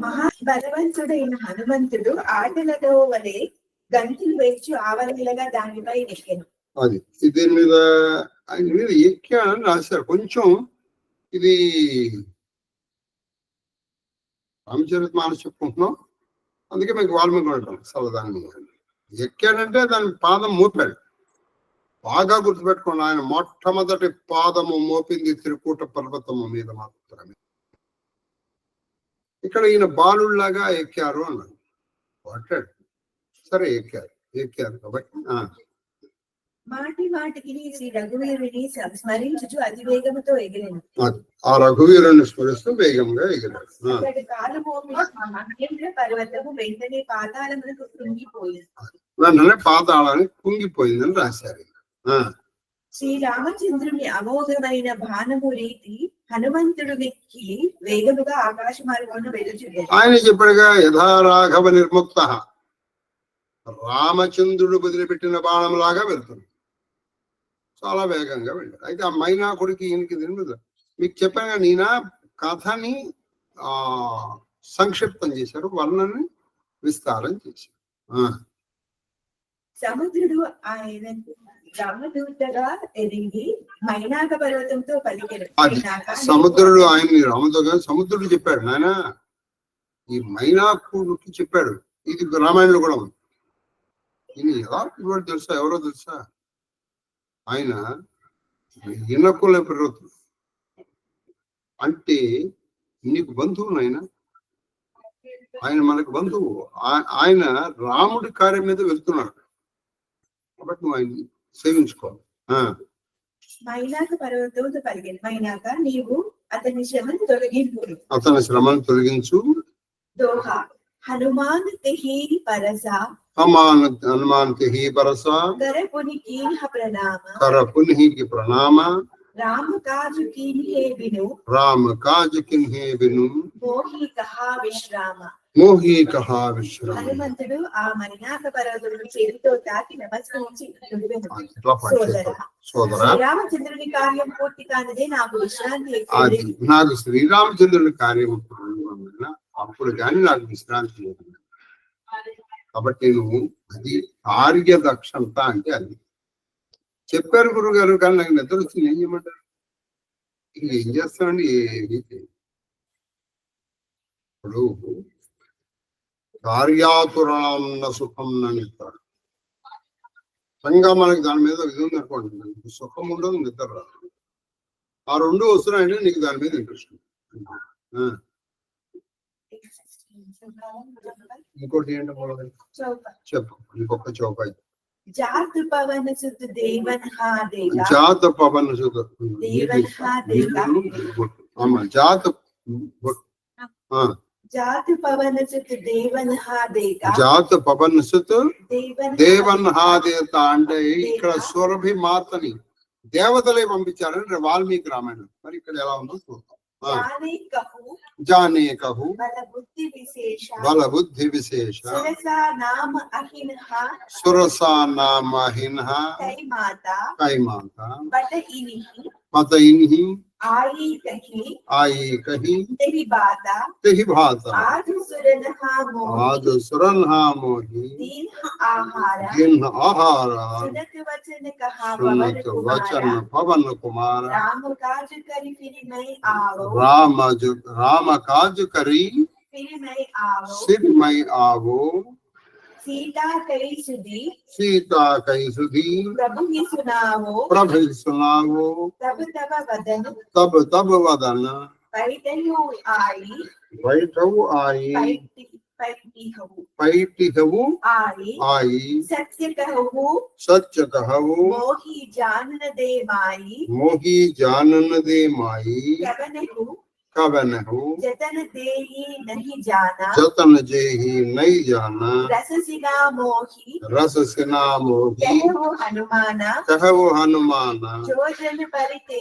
మహాబలవంతుడైన హనుమంతుడు ఆటలలో వలె గంతులు వేర్చు ఆవరణలుగా దానిపై ఎక్కెను. అది దీని మీద ఆయన మీద ఎక్కానని రాశారు. కొంచెం ఇది రామచరితమానస్ చెప్పుకుంటున్నాం, అందుకే మీకు వాల్మీకి అంటాం సలదాన్ని. ఎక్కాడంటే దాని పాదం మోపాడు. బాగా గుర్తుపెట్టుకోండి, ఆయన మొట్టమొదటి పాదము మోపింది త్రికూట పర్వతము మీద మాత్రమే. ఇక్కడ ఈయన బాలుళ్లాగా ఎక్కారు అన్నాడు. పట్టాడు, సరే ఎక్కారు కాబట్టి మాటి మాటికి శ్రీ రఘువీరుని స్మరించుచు అతివేగముతో ఎగిరెను. ఆ రఘువీరుని స్మరిస్తూ వేగంగా ఎగిరాడు. కాలు మోపిన మహేంద్ర పర్వతము వెంటనే పాతాళములకు కృంగిపోయింది. వెంటనే పాతాళానికి కుంగిపోయిందని రాశారు. శ్రీరామచంద్రుని అమోఘమైన బాణము రీతి హనుమంతుడు వెక్కి వేగముగా ఆకాశ మార్గంలో వెలుచుండెను. ఆయన చెప్పాడుగా, యథా రాఘవ నిర్ముక్త, రామచంద్రుడు వదిలిపెట్టిన బాణం లాగా వెళ్తున్నాడు. చాలా వేగంగా వెళ్ళాడు. అయితే ఆ మైనాకుడికి ఈయనకి తెలియదు. మీకు చెప్పాను, నేనా కథని సంక్షిప్తం చేశారు, వర్ణని విస్తారం చేశారు. సముద్రుడు ఆయన రామదూతగా ఎదిగి మైనాక పర్వతంతో పలికెను. సముద్రుడు ఆయన్ని రామదూతగా సముద్రుడు చెప్పాడు, నాయన ఈ మైనాకుడికి చెప్పాడు. ఇది రామాయణంలో కూడా ఉంది. ఈయన ఎలా తెలుసా, ఎవరో తెలుసా? ఆయన ఇనకుల పర్వతం అంటే నీకు బంధువు. ఆయన మనకు బంధువు. ఆయన రాముడి కార్యం మీద వెళ్తున్నాడు కాబట్టి నువ్వు ఆయన్ని సేవించుకోవాలి. మైనాక పర్వతంతో పలికెను. మైనాక నీవు అతని శ్రమను తొలగించు. దోహా హనుమాన్ తెహి పరసా హనుమాన్ తెహి పరసా కర పున్హి ప్రణామ రామ కాజు కిన్హే విను మోహి కహా విశ్రామ. హనుమంతుడు ఆ మైనాక పర్వతుడు చేతితో తాకి నమస్కరించి, సోదరా రామచంద్రుని కార్యం పూర్తి కానిదే నాకు విశ్రాంతి. నాకు శ్రీరామచంద్రుని కార్యం అప్పుడు కానీ నాకు విశ్రాంతి లేదు. కాబట్టి నువ్వు అది కార్యదక్షత అంటే అది చెప్పారు గురుగారు. కానీ నాకు నిద్ర వచ్చింది, ఏం చేయమంటారు? ఏం చేస్తామండి? ఇప్పుడు కార్యాతురాన్న సుఖం అని చెప్తాడు. సంగా మనకి దాని మీద ఇది ఉంది అనుకోండి, సుఖం ఉండదు, నిద్ర రాదు. ఆ రెండు వస్తున్నాయంటే నీకు దాని మీద ఇంట్రెస్ట్. ఇంకోటి ఏంటో చెప్పు. ఇంకొక చౌపాయి. జాత పవన సుత దేవన్ హా దేగా. జాత పవన సుత దేవన్ హా దేగా. జాత జాత పవన సుత దేవన్ హా దేగా. జాత పవన సుత దేవన్ హా దేత అంటే ఇక్కడ సురభి మాతని దేవతలే పంపించారని వాల్మీకి రామాయణం. మరి ఇక్కడ ఎలా ఉందో చూద్దాం. जाने कहू बल बुद्धि विशेष सुरसा नाम अहिन्हा कई माता मत इन्हीं आई कही तेहि भाता आदु सुरन्हा मोही दीन आहारा सुनत वचन पवन कुमार राम काज करी फिर मैं आवो सीता कई सुधी प्रभु ही सुनावो तब वदन बैठऊ आई आई सत्य कहू मोही जानन दे माई कवन हो जतन जेहि नहीं जाना रस सिना मोही कहवो हनुमाना जो जन बरते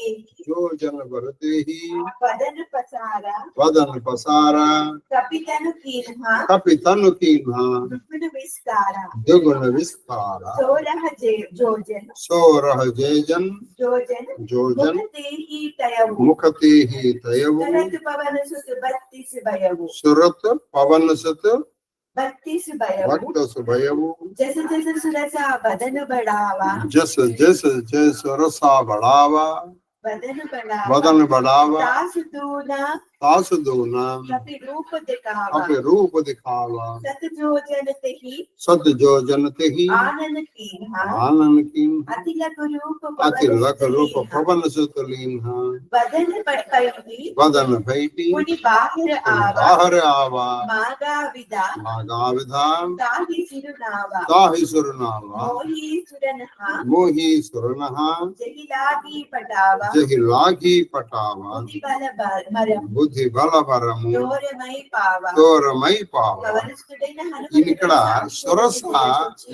ही वदन पसारा कपितनु कीन्हा दुगुण विस्तारा सोरह जेजन मुखते ही तयवु సురత్ పవన సుత్ 32 భయవు సురత్ పవన సుత్ 32 భయవు 32 భయవు జస జస సురసా బదన బడావా జస్ జస్ జస్ సురసా బడావా बदन बढ़ावा तास दूना कपि रूप दिखावा सत जो जनते ही आनन कीन अति लख रूप पवन सुतलीन बदन भैटी बाहर आवा मागा विधान ताहि सुरनावा मोही सुरनहा जहिलागी पटावा బుద్ధి బలపరము తోరమై పావ. ఇక్కడ సురస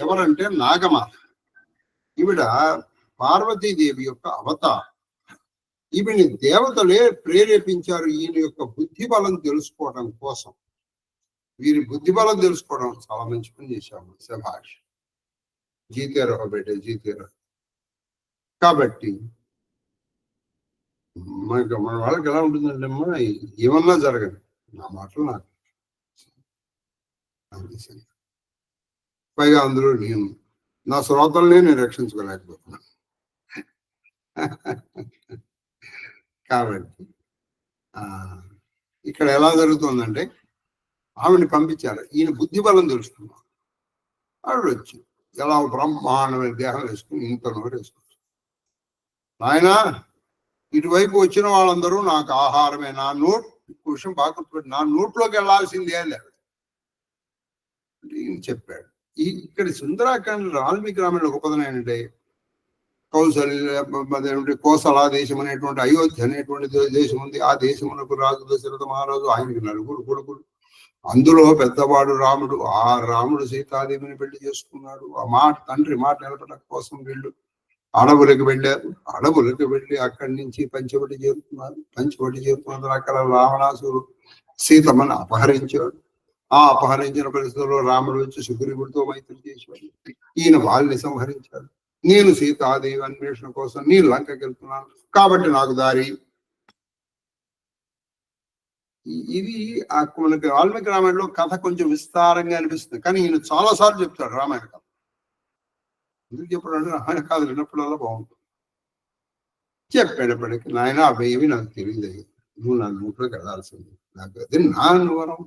ఎవరంటే నాగమాత. ఈవిడ పార్వతీదేవి యొక్క అవతారం. ఈవిని దేవతలే ప్రేరేపించారు ఈయన యొక్క బుద్ధి బలం తెలుసుకోవడం కోసం. వీరి బుద్ధి బలం తెలుసుకోవడం చాలా మంచి పని చేశాము. శభాష్, జీతేరో బేటే జీతేరో. కాబట్టి మన వాళ్ళకి ఎలా ఉంటుందంటే అమ్మా, ఏమన్నా జరగదు, నా మాటలు నాకు పైగా అందులో నేను నా శ్రోతల్నే నేను రక్షించుకోలేకపోతున్నాను. కాబట్టి ఇక్కడ ఎలా జరుగుతుందంటే ఆవిడని పంపించారు. ఈయన బుద్ధి బలం తెలుసుకున్నాం. ఆవిడ వచ్చి ఎలా బ్రహ్మాండమైన దేహం వేసుకుని ఇంత నోరు వేసుకుంటారు. నాయనా, ఇటువైపు వచ్చిన వాళ్ళందరూ నాకు ఆహారమే. నా నోట్ విషయం బాగా గుర్తుపెట్టి, నా నోట్లోకి వెళ్లాల్సిందే లేదు చెప్పాడు. ఇక్కడ సుందరాకాండ వాల్మీకి రామాయణ గొప్పదనం ఏంటంటే, కౌసల్య కోసల దేశం అనేటువంటి అయోధ్య అనేటువంటి దేశం ఉంది. ఆ దేశమునకు రాజు దశరథ మహారాజు, ఆయనకి 4 కొడుకులు. అందులో పెద్దవాడు రాముడు. ఆ రాముడు సీతాదేవిని పెళ్లి చేసుకున్నాడు. ఆ తండ్రి మాట నిలబడడం కోసం వీళ్ళు అడవులకు వెళ్ళారు. అడవులకు వెళ్ళి అక్కడి నుంచి పంచవటి చేరుతున్నారు. అక్కడ రావణాసుడు సీతమ్మని అపహరించాడు. ఆ అపహరించిన పరిస్థితుల్లో రాముడు వచ్చి సుగ్రీవుడితో మైత్రి చేశాడు. ఈయన వాళ్ళని సంహరించాడు. నేను సీతాదేవి అన్వేషణ కోసం నేను లంకకి వెళ్తున్నాను, కాబట్టి నాకు దారి. ఇది మనకి వాల్మీకి రామాయణంలో కథ కొంచెం విస్తారంగా అనిపిస్తుంది, కానీ ఈయన చాలా సార్లు చెప్తాడు రామాయణ కథ. ఎందుకు చెప్పాడంటే రామాయణ కథ విన్నప్పుడల్లా బాగుంటుంది. చెప్పేటప్పటికి, నాయన అవేవి నాకు తెలియదు, నువ్వు నా నోట్లోకి వెళ్ళాల్సింది, నాకు అది నా అనువరం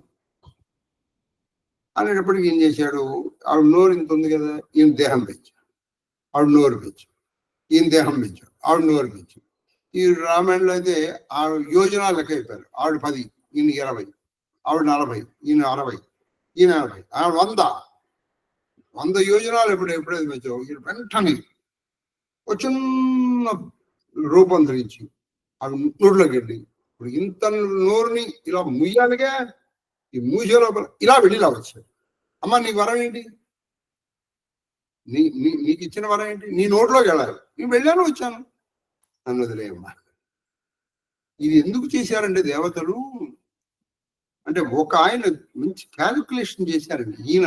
అనేటప్పటికి ఏం చేశాడు, ఆవిడ నోరు ఇంత ఉంది కదా, ఈయన దేహం పెంచాడు. ఆవిడ నోరు పెంచాడు. ఈయన దేహం పెంచాడు. ఆవిడ నోరు పెంచాడు. ఈ రామాయణంలో అయితే ఆవిడ యోజనాలు లెక్క అయిపోయారు. ఆవిడ 10, ఈయన 20, ఆవిడ 40, ఈయన 60, ఈయన 80, ఆవిడ 100 యోజనాలు ఎప్పుడైతే పెంచావు, ఈయన వెంటనే ఒక చిన్న రూపం ధరించి ఆవిడ నోట్లోకి వెళ్ళి, ఇప్పుడు ఇంత నోరుని ఇలా ముయ్యాలిగా, ఈ మూసే లోపల ఇలా వెళ్ళి ఇలా వచ్చాడు. అమ్మ, నీ వరం ఏంటి? నీకు ఇచ్చిన వరం ఏంటి? నీ నోట్లోకి వెళ్ళాలి. నేను వెళ్ళాను, వచ్చాను, నన్ను వదిలేయమ్మా. ఇది ఎందుకు చేశారంటే దేవతలు, అంటే ఒక ఆయన మంచి క్యాలిక్యులేషన్ చేశారండి. ఈయన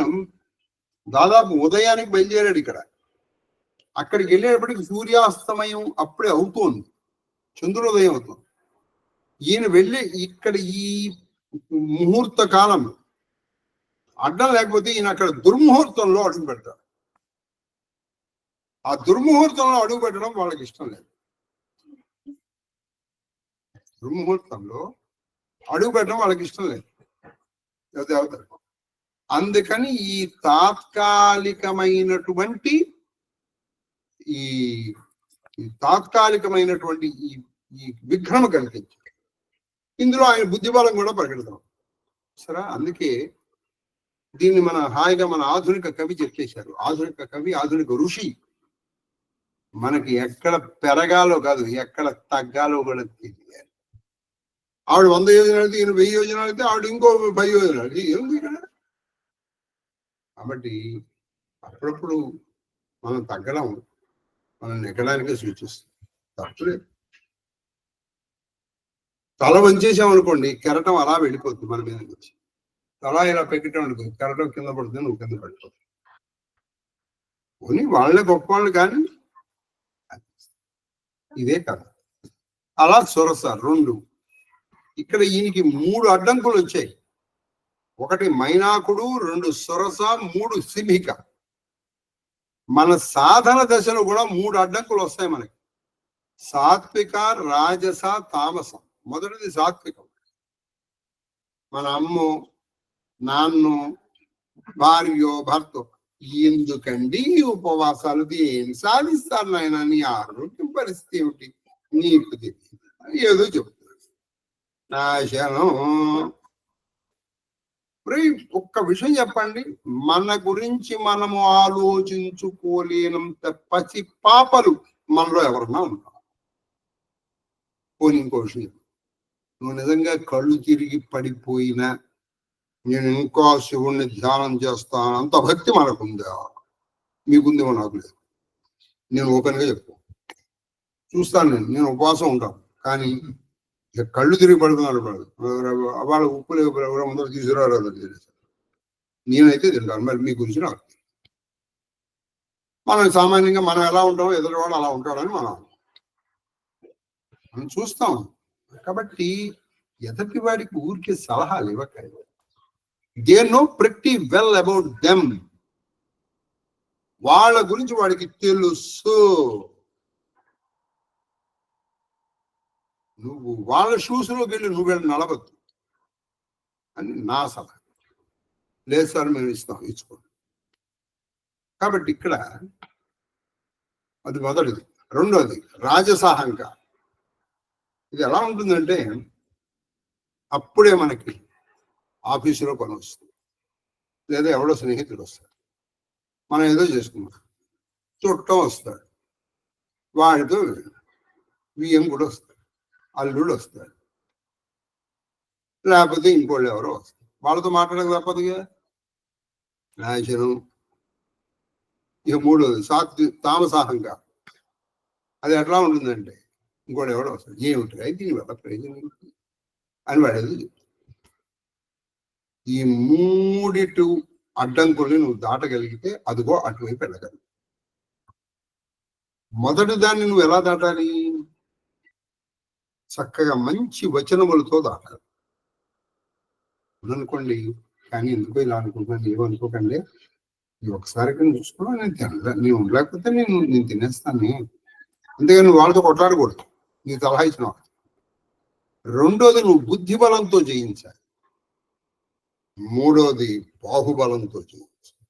దాదాపు ఉదయానికి బయలుదేరాడు. అక్కడికి వెళ్ళేటప్పటికి సూర్యాస్తమయం అప్పుడే అవుతోంది, చంద్రోదయం అవుతుంది. ఈయన వెళ్ళి ఇక్కడ ఈ ముహూర్త కాలం అడ్డం లేకపోతే ఈయన అక్కడ దుర్ముహూర్తంలో అడుగు పెడతాడు. ఆ దుర్ముహూర్తంలో అడుగు పెట్టడం వాళ్ళకి ఇష్టం లేదు. దుర్ముహూర్తంలో అడుగు పెట్టడం వాళ్ళకి ఇష్టం లేదు దేవతలు. అందుకని ఈ తాత్కాలికమైనటువంటి ఈ విఘ్నము కల్పించారు. ఇందులో ఆయన బుద్ధిబలం కూడా ప్రకటిద్దాం సరే. అందుకే దీన్ని మన హాయిగా మన ఆధునిక కవి చెప్పేశారు. ఆధునిక కవి, ఆధునిక ఋషి మనకి ఎక్కడ పెరగాలో కాదు, ఎక్కడ తగ్గాలో కూడా తెలియాలి. ఆవిడ 100 యోజనాలు అయితే, ఈయన 1000 యోజనాలు అయితే, ఆవిడ ఇంకో 10 యోజనాలు. ఏముంది ఇక్కడ? కాబట్టి అప్పుడప్పుడు మనం తగ్గడం మనం నెగ్గడానికే సూచిస్తుంది. తప్పలేదు. తల వంచేసామనుకోండి, కెరటం అలా వెళ్ళిపోతుంది మన మీద నుంచి. తల ఇలా పెట్టడం అనుకో, కెరటం కింద పడుతుంది, నువ్వు కింద పడిపోతుంది. పోనీ వాళ్ళే గొప్ప వాళ్ళు, కానీ ఇదే కదా. అలా సురస 2 ఇక్కడ ఈయనకి 3 అడ్డంకులు వచ్చాయి. 1 మైనాకుడు, 2 సొరస, 3 సింహిక. మన సాధన దశలో కూడా 3 అడ్డంకులు వస్తాయి మనకి. సాత్విక, రాజస, తామసం. మొదటిది సాత్వికం. మన అమ్మో, నాన్నో, భార్యో, భర్తో ఎందుకండి ఉపవాసాలు ఏం సాధిస్తారు నాయన, నీ ఆరోగ్యం పరిస్థితి ఏమిటి నీకు తెలియదు, ఏదో చెప్తాడు. నాశనం. ఒక్క విషయం చెప్పండి, మన గురించి మనము ఆలోచించుకోలేనంత పసి పాపలు మనలో ఎవరన్నా ఉంటారు. పోనీ ఇంకో విషయం, నువ్వు నిజంగా కళ్ళు తిరిగి పడిపోయినా నేను ఇంకా శివుణ్ణి ధ్యానం చేస్తాను అంత భక్తి మనకుందా? మీకుందేమో నాకు లేదు. నేను ఓపెన్గా చెప్పు, చూస్తాను, నేను ఉపవాసం ఉంటాను, కానీ కళ్ళు తిరిగి పడుతున్నాడు వాళ్ళ ఉప్పు లేవు ముందర తీసుకురాలేదు. నేనైతే తింటాను, మరి మీ గురించి నాకు. మనం సామాన్యంగా మనం ఎలా ఉంటామో ఎదురువాడు అలా ఉంటాడని మనం చూస్తాం. కాబట్టి ఎదుటి వాడికి ఊరికే సలహాలు ఇవ్వకండి. They know pretty well about them. వాళ్ళ గురించి వాడికి తెలుసు. నువ్వు వాళ్ళ షూస్లోకి వెళ్ళి నువ్వు వెళ్ళి నడవద్దు అని నా సలహా. లేదు సార్ మేము ఇస్తాం, ఇచ్చుకోండి. కాబట్టి ఇక్కడ అది మొదటిది. రెండోది రాజసాహంకారం. ఇది ఎలా ఉంటుందంటే, అప్పుడే మనకి ఆఫీసులో పని వస్తుంది, లేదా ఎవడో స్నేహితుడు వస్తాడు, మనం ఏదో చేసుకున్నాం, చుట్టం వస్తాడు, వాడితో బియ్యం కూడా వస్తాడు, అల్లుడు వస్తాడు, లేకపోతే ఇంకోళ్ళు ఎవరో వస్తారు, వాళ్ళతో మాట్లాడక తప్పదుగా. నాశనం. ఇక మూడోది తామసాహంకారం. అది ఎట్లా ఉంటుందంటే, ఇంకోటి ఎవడో వస్తాడు, ఏమిటి అయితే దీనివల్ల ప్రయోజనం అని వాడేది చెప్తాడు. ఈ 3 అడ్డంకుల్ని నువ్వు దాటగలిగితే అదిగో అటువైపు వెళ్ళగలవు. మొదటి దాన్ని నువ్వు ఎలా దాటాలి? చక్కగా మంచి వచనములతో దాటాలి. అనుకోండి, కానీ ఎందుకో ఇలా అనుకుంటున్నాను, ఏమనుకోకండి. ఒకసారి చూసుకున్నా, నేను ఉండలేకపోతే నేను తినేస్తాను. అంతేగాని నువ్వు వాళ్ళతో కొట్లాడకూడదు, నీకు సలహా ఇచ్చిన వాళ్ళు. రెండోది నువ్వు బుద్ధి బలంతో జయించాలి. మూడోది బాహుబలంతో జయించాలి.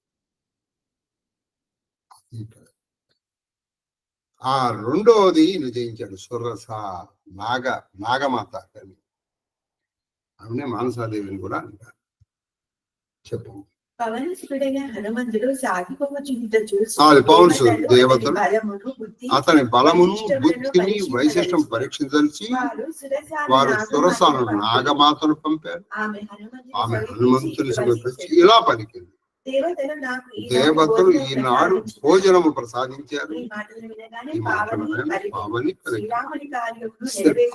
ఆ రెండోది జయించాడు సురస, నాగమాత తల్లి. ఆమెనే మానసాదేవిని కూడా అంటారు. చెప్పు. హనుమంతుడు దేవతలు అతని బలమును బుద్ధిని వైశిష్టం పరీక్షించి వారు సురసను నాగమాతను పంపారు. ఆమె హనుమంతుని సమర్పించి ఇలా పలికింది, దేవతలు ఈనాడు భోజనము ప్రసాదించారు.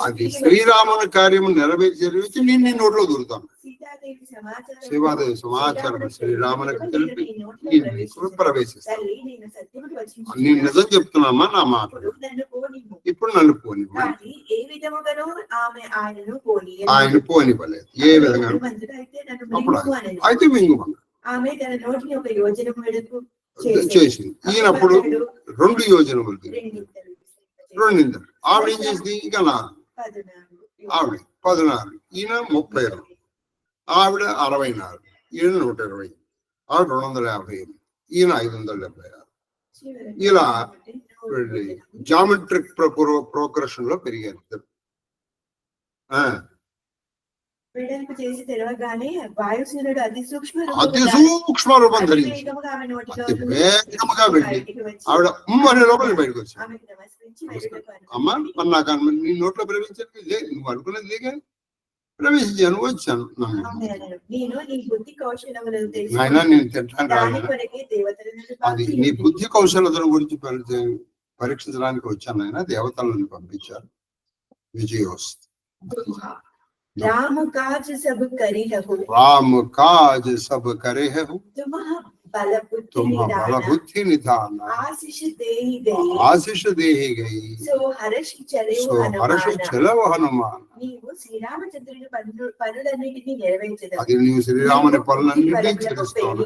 అది శ్రీరాముని కార్యము నెరవేర్చి నేను నోట్లో దూరుతాను. శివాదేవి సమాచారం శ్రీరామునికి తెలిపి ప్రవేశిస్తాను. నేను నిజం చెప్తున్నామా నా మాట? ఇప్పుడు నన్ను పోని ఆయన పోనివ్వలేదు. ఏ విధంగా? అప్పుడు అయితే మింగుమన్నా ఆమె తన నోటిని 1 యోజనం వెడల్పు చేసింది. ఈయనప్పుడు 2 యోజనములు, 2 ఆవిడ ఏం చేసింది? ఇక 4, ఆవిడ 14, ఈయన 32, ఆవిడ 64, ఈయన 120, ఆవిడ 250, ఈయన 576. ఇలా జామెట్రిక్ ప్రోగ్రెషన్ లో పెరిగారు. వెడల్పు చేసి తెరవగానే వాయుసేనుడు అతి సూక్ష్మ రూపం ధరించి వేగముగా వెళ్ళి ఆవిడ అనే లోపల బయటకు వచ్చాడు. అమ్మా, మరి నాకు నీ నోట్లో ప్రవేశించాను, నువ్వు అనుకున్నది లేక ప్రవేశించాను, వచ్చాను. ఆయన నేను తింటాను రాదు, అది నీ బుద్ధి కౌశలతల గురించి పరీక్షించడానికి వచ్చాను. ఆయన దేవతలను పంపించారు. విజయోస్తు. राम काज सब करे हो, राम काज सब करे हो, तुम्हारा बुद्धि निधान आशीष देहि गई सो हर्ष चलो हनुमान నీవు శ్రీరామచంద్రుని పనులన్నిటినీ నెరవేర్చదవు. అది నీవు శ్రీరాముని పనులన్నిటినీ చేస్తావు.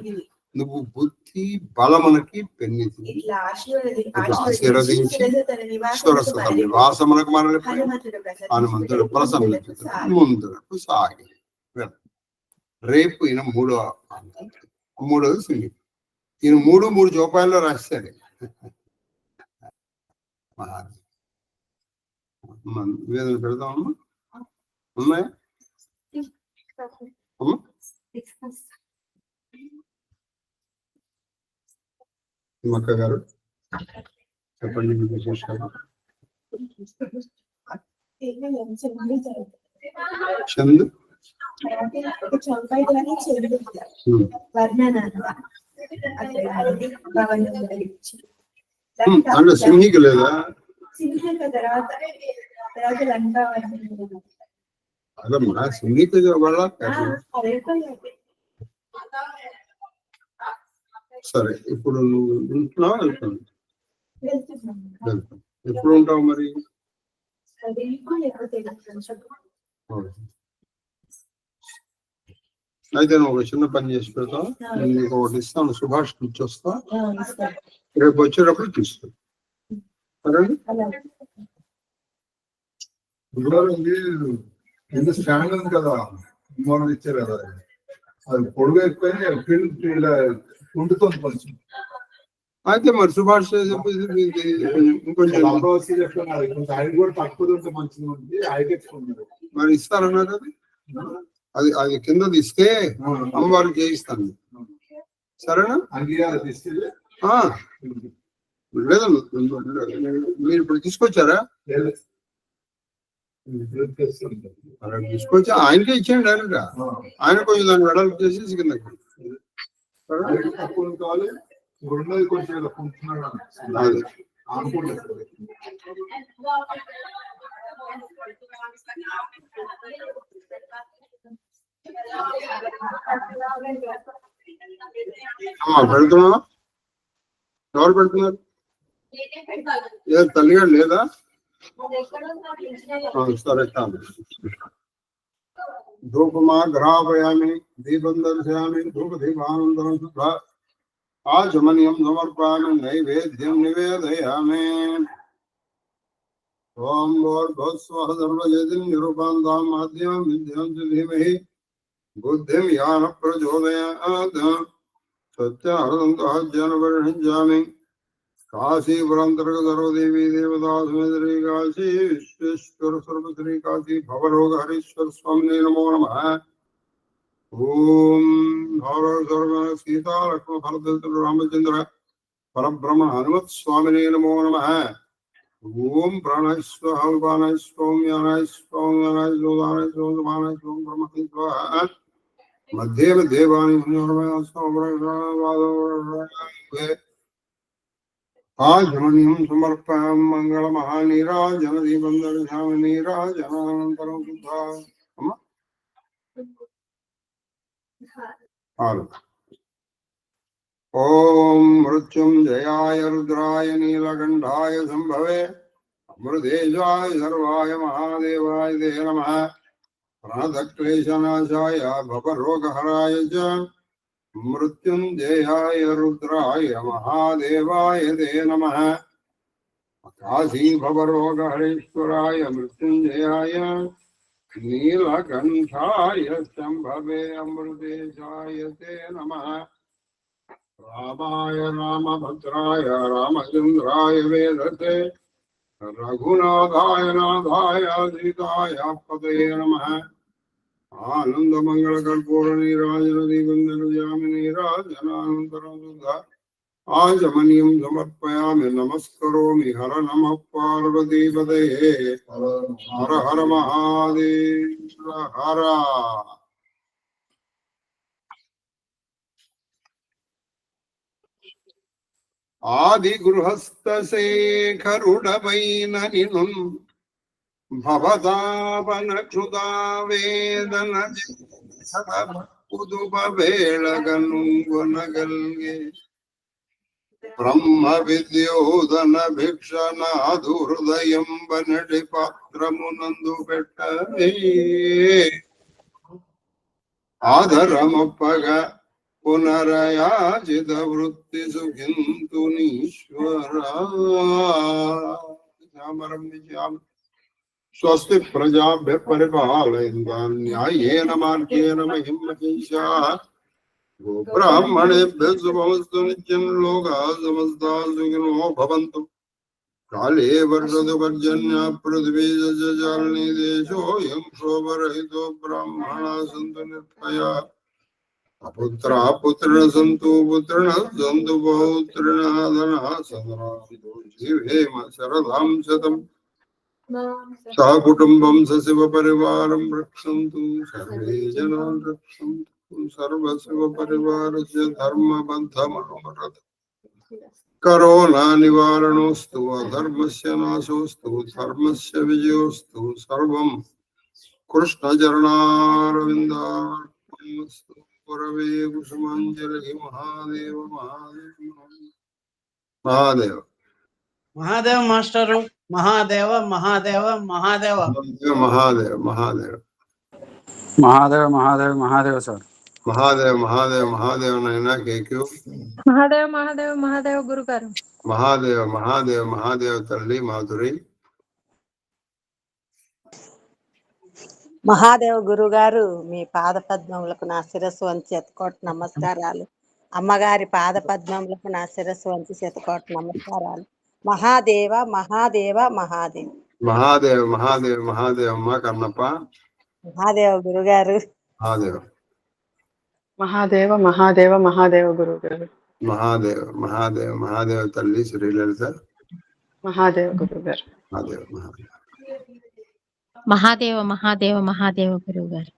నువ్వు బుద్ధి బలమునకి పెన్నిది. ఇట్లా ఆశీర్వదించి నివాసమునకు మనల్ని హనుమంతుడు ప్రసన్నించు ముందుకు సాగి. రేపు ఈయన మూడోది సున్ని. ఈయన 3 జోపాయిల్లో రాశాడు. నివేదన పెడదామమ్మా. ఉన్నాయా అమ్మా? మక్క గారు చెప్పండి విశేషాలు. చందు అంటే సింహికి లేదా? అదమ్మా సింహికి వాళ్ళ. సరే, ఇప్పుడు నువ్వు ఉంటున్నావా? ఎప్పుడు ఉంటావు మరి? అయితే నువ్వు ఒక చిన్న పని చేసి పెడతావు. నేను నీకు ఒకటి ఇస్తాను, సుభాష్ ఇచ్చొస్తా. రేపు వచ్చేటప్పుడు తీసుకో. సరేండి. ఎంత స్టాండ్ ఉంది కదా, మనం ఇచ్చారు కదా, అది పొడుగు అయిపోయి ఇలా ఉండుతుంది కొంచెం. అయితే మరి సుభాష్ ఇంకొంచెం ఆయన కూడా తక్కువ ఉంటే మంచిగా ఉంది. ఆయనెత్తుకున్నారు మరి ఇస్తారన్నారు కదా. అది కిందది ఇస్తే అమ్మవారికి చేయిస్తాను. సరేనా? లేదా మీరు ఇప్పుడు తీసుకొచ్చారా? తీసుకొచ్చి ఆయనకే ఇచ్చేయండి డైరెక్ట్ గా. ఆయన కొంచెం దాన్ని వెడల్పు చేసి కిందకి. కావాలి కొంచెం పెడుతున్నా. ఎవరు పెడుతున్నారు? తల్లిగారు లేదా? సరే కాదు. ధూపమా గ్రహాపయామి దీపం దర్శయామి ధూప దీపానంతరం శుద్ధ ఆచమనీయం సమర్పయామి నైవేద్యం నివేదయామి. ఓం భూర్భువస్వః సర్వజగతిం నిరూపాంతాం మాధ్యం విద్యాం చ ధీమహి బుద్ధిం యాన ప్రచోదయాత్. సత్యానందః జ్ఞానపరిణించామి. కాశీపురంతర్గత సర్వదేవీ దేవతా సమేత కాశీ విశ్వేశ్వర సర్వశ్రీ కాశీ భవరోగ హరీశ్వర స్వామినే నమో నమః. ఓం సీతా లక్ష్మణ భరత రామచంద్ర పరబ్రహ్మ హనుమత్ స్వామినే నమో నమః. ఓం ప్రాణాయ స్వాహ ఉపానాయ స్వాం యానాయ స్వాం యానాయ స్వాదానాయ స్వాం సమానాయ స్వాం బ్రహ్మణి స్వాహ. మధ్య దేవాని ఆజమనీయం సమర్పయాం మంగళ మహానీరాజన దీపం దర్శయామి నీరాజనానంతరం శుద్ధ. ఓం మృత్యుంజయాయ రుద్రాయ నీలకంఠాయ సంభవే అమృతేజాయ సర్వాయ మహాదేవాయ తే నమః. ప్రణతక్లేశనాశాయ భవరోగహరాయ చ మృత్యుంజయాయ రుద్రాయ మహాదేవాయ తే నమః. కాశీ భవరోగహరేశ్వరాయ మృత్యుంజయాయ నీలకంఠాయ సంభవే అమృతేజాయ తే నమః. రామాయ రామభద్రాయ రామచంద్రాయ వేదతే రఘునాథాయ నాథాయ సీతాయ పతయే నమః. ఆనందమంగళ కర్పూర నీరాజన దీపం దర్శయామి నీరాజనానంతరం శుద్ధ ఆచమనీయం సమర్పయామి. నమస్కరోమి. హర నమః పార్వతీపతయే. హర హర మహాదేవ హర. ఆది గృహస్థ శేఖరుడవైన నిను భవతాపన క్షుదా వేదన కుదుప వేళగనుగొనగల్గే బ్రహ్మ విద్యోదన భిక్షనాదు హృదయం బనటి పాత్రమునందు పెట్టే ఆదరమప్పగా పునరయాజిత వృత్తి సుఖింతునీశ్వరా స్వస్తి ప్రజాభ్య పరిపాలయంతాం న్యాయేన మార్గేణ మహిం మహిషాః గోబ్రాహ్మణేభ్యः శుభమస్తు నిత్యం లోకాः సమస్తాः సుఖినో భవంతు కాళే వర్షతు పర్జన్య పృథివీ సస్యశాలినీ దేశోऽयं శోభరహితో బ్రాహ్మణాः సంతు నిర్భయాः అపుత్రా పుత్రిణ సంతు పుత్రిణ సంతు పౌత్రిణ ధనః సదనాభితో జీవేమ శరదాం శతం సకుటుంబం సశివ పరివారం రక్షन्तు సర్వే జనాన్ రక్షन्तు సర్వశివ పరివారస్య ధర్మబద్ధమనోరథ కరోనా నివారణోస్తు అధర్మస్య నాశోస్తు ధర్మస్య విజయోస్తు సర్వం కృష్ణచరణారవిందార్పణమస్తు పురవే కుసుమాంజలి మహాదేవ మహాదేవ మహాదేవ మహాదేవ మాస్టరు మహాదేవ మహాదేవ మహాదేవ మహాదేవ మహాదేవ మహాదేవ మహాదేవ మహాదేవ సార్ మహాదేవ మహాదేవ మహాదేవ నైనా కేక్యూ మహాదేవ మహాదేవ మహాదేవ గురుగారు మహాదేవ మహాదేవ మహాదేవ తల్లి మాధురి మహాదేవ గురుగారు మీ పాద పద్మములకు నా శిరస్సు వంచి శతకోటి నమస్కారాలు. అమ్మగారి పాద పద్మములకు నా శిరస్సు వంచి శతకోటి నమస్కారాలు. మహాదేవ మహాదేవ మహాదేవ మహాదేవ మహాదేవ మహాదేవ అమ్మ కన్నప్ప మహాదేవ గురుగారు మహాదేవ మహాదేవ మహాదేవ మహాదేవ గురుగారు మహాదేవ మహాదేవ మహాదేవ తల్లి శ్రీలలిత మహాదేవ గురుగారు మహాదేవ మహాదేవ మహాదేవ మహాదేవ మహాదేవ గురుగారు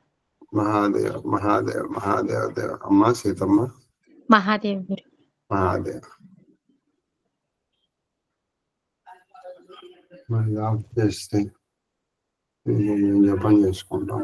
మహాదేవ మహాదేవ మహాదేవ దేవ అమ్మ సీతమ్మ మహాదేవ గురు మహాదేవ మరి ఆఫ్ చేస్తే జపం చేసుకుంటాం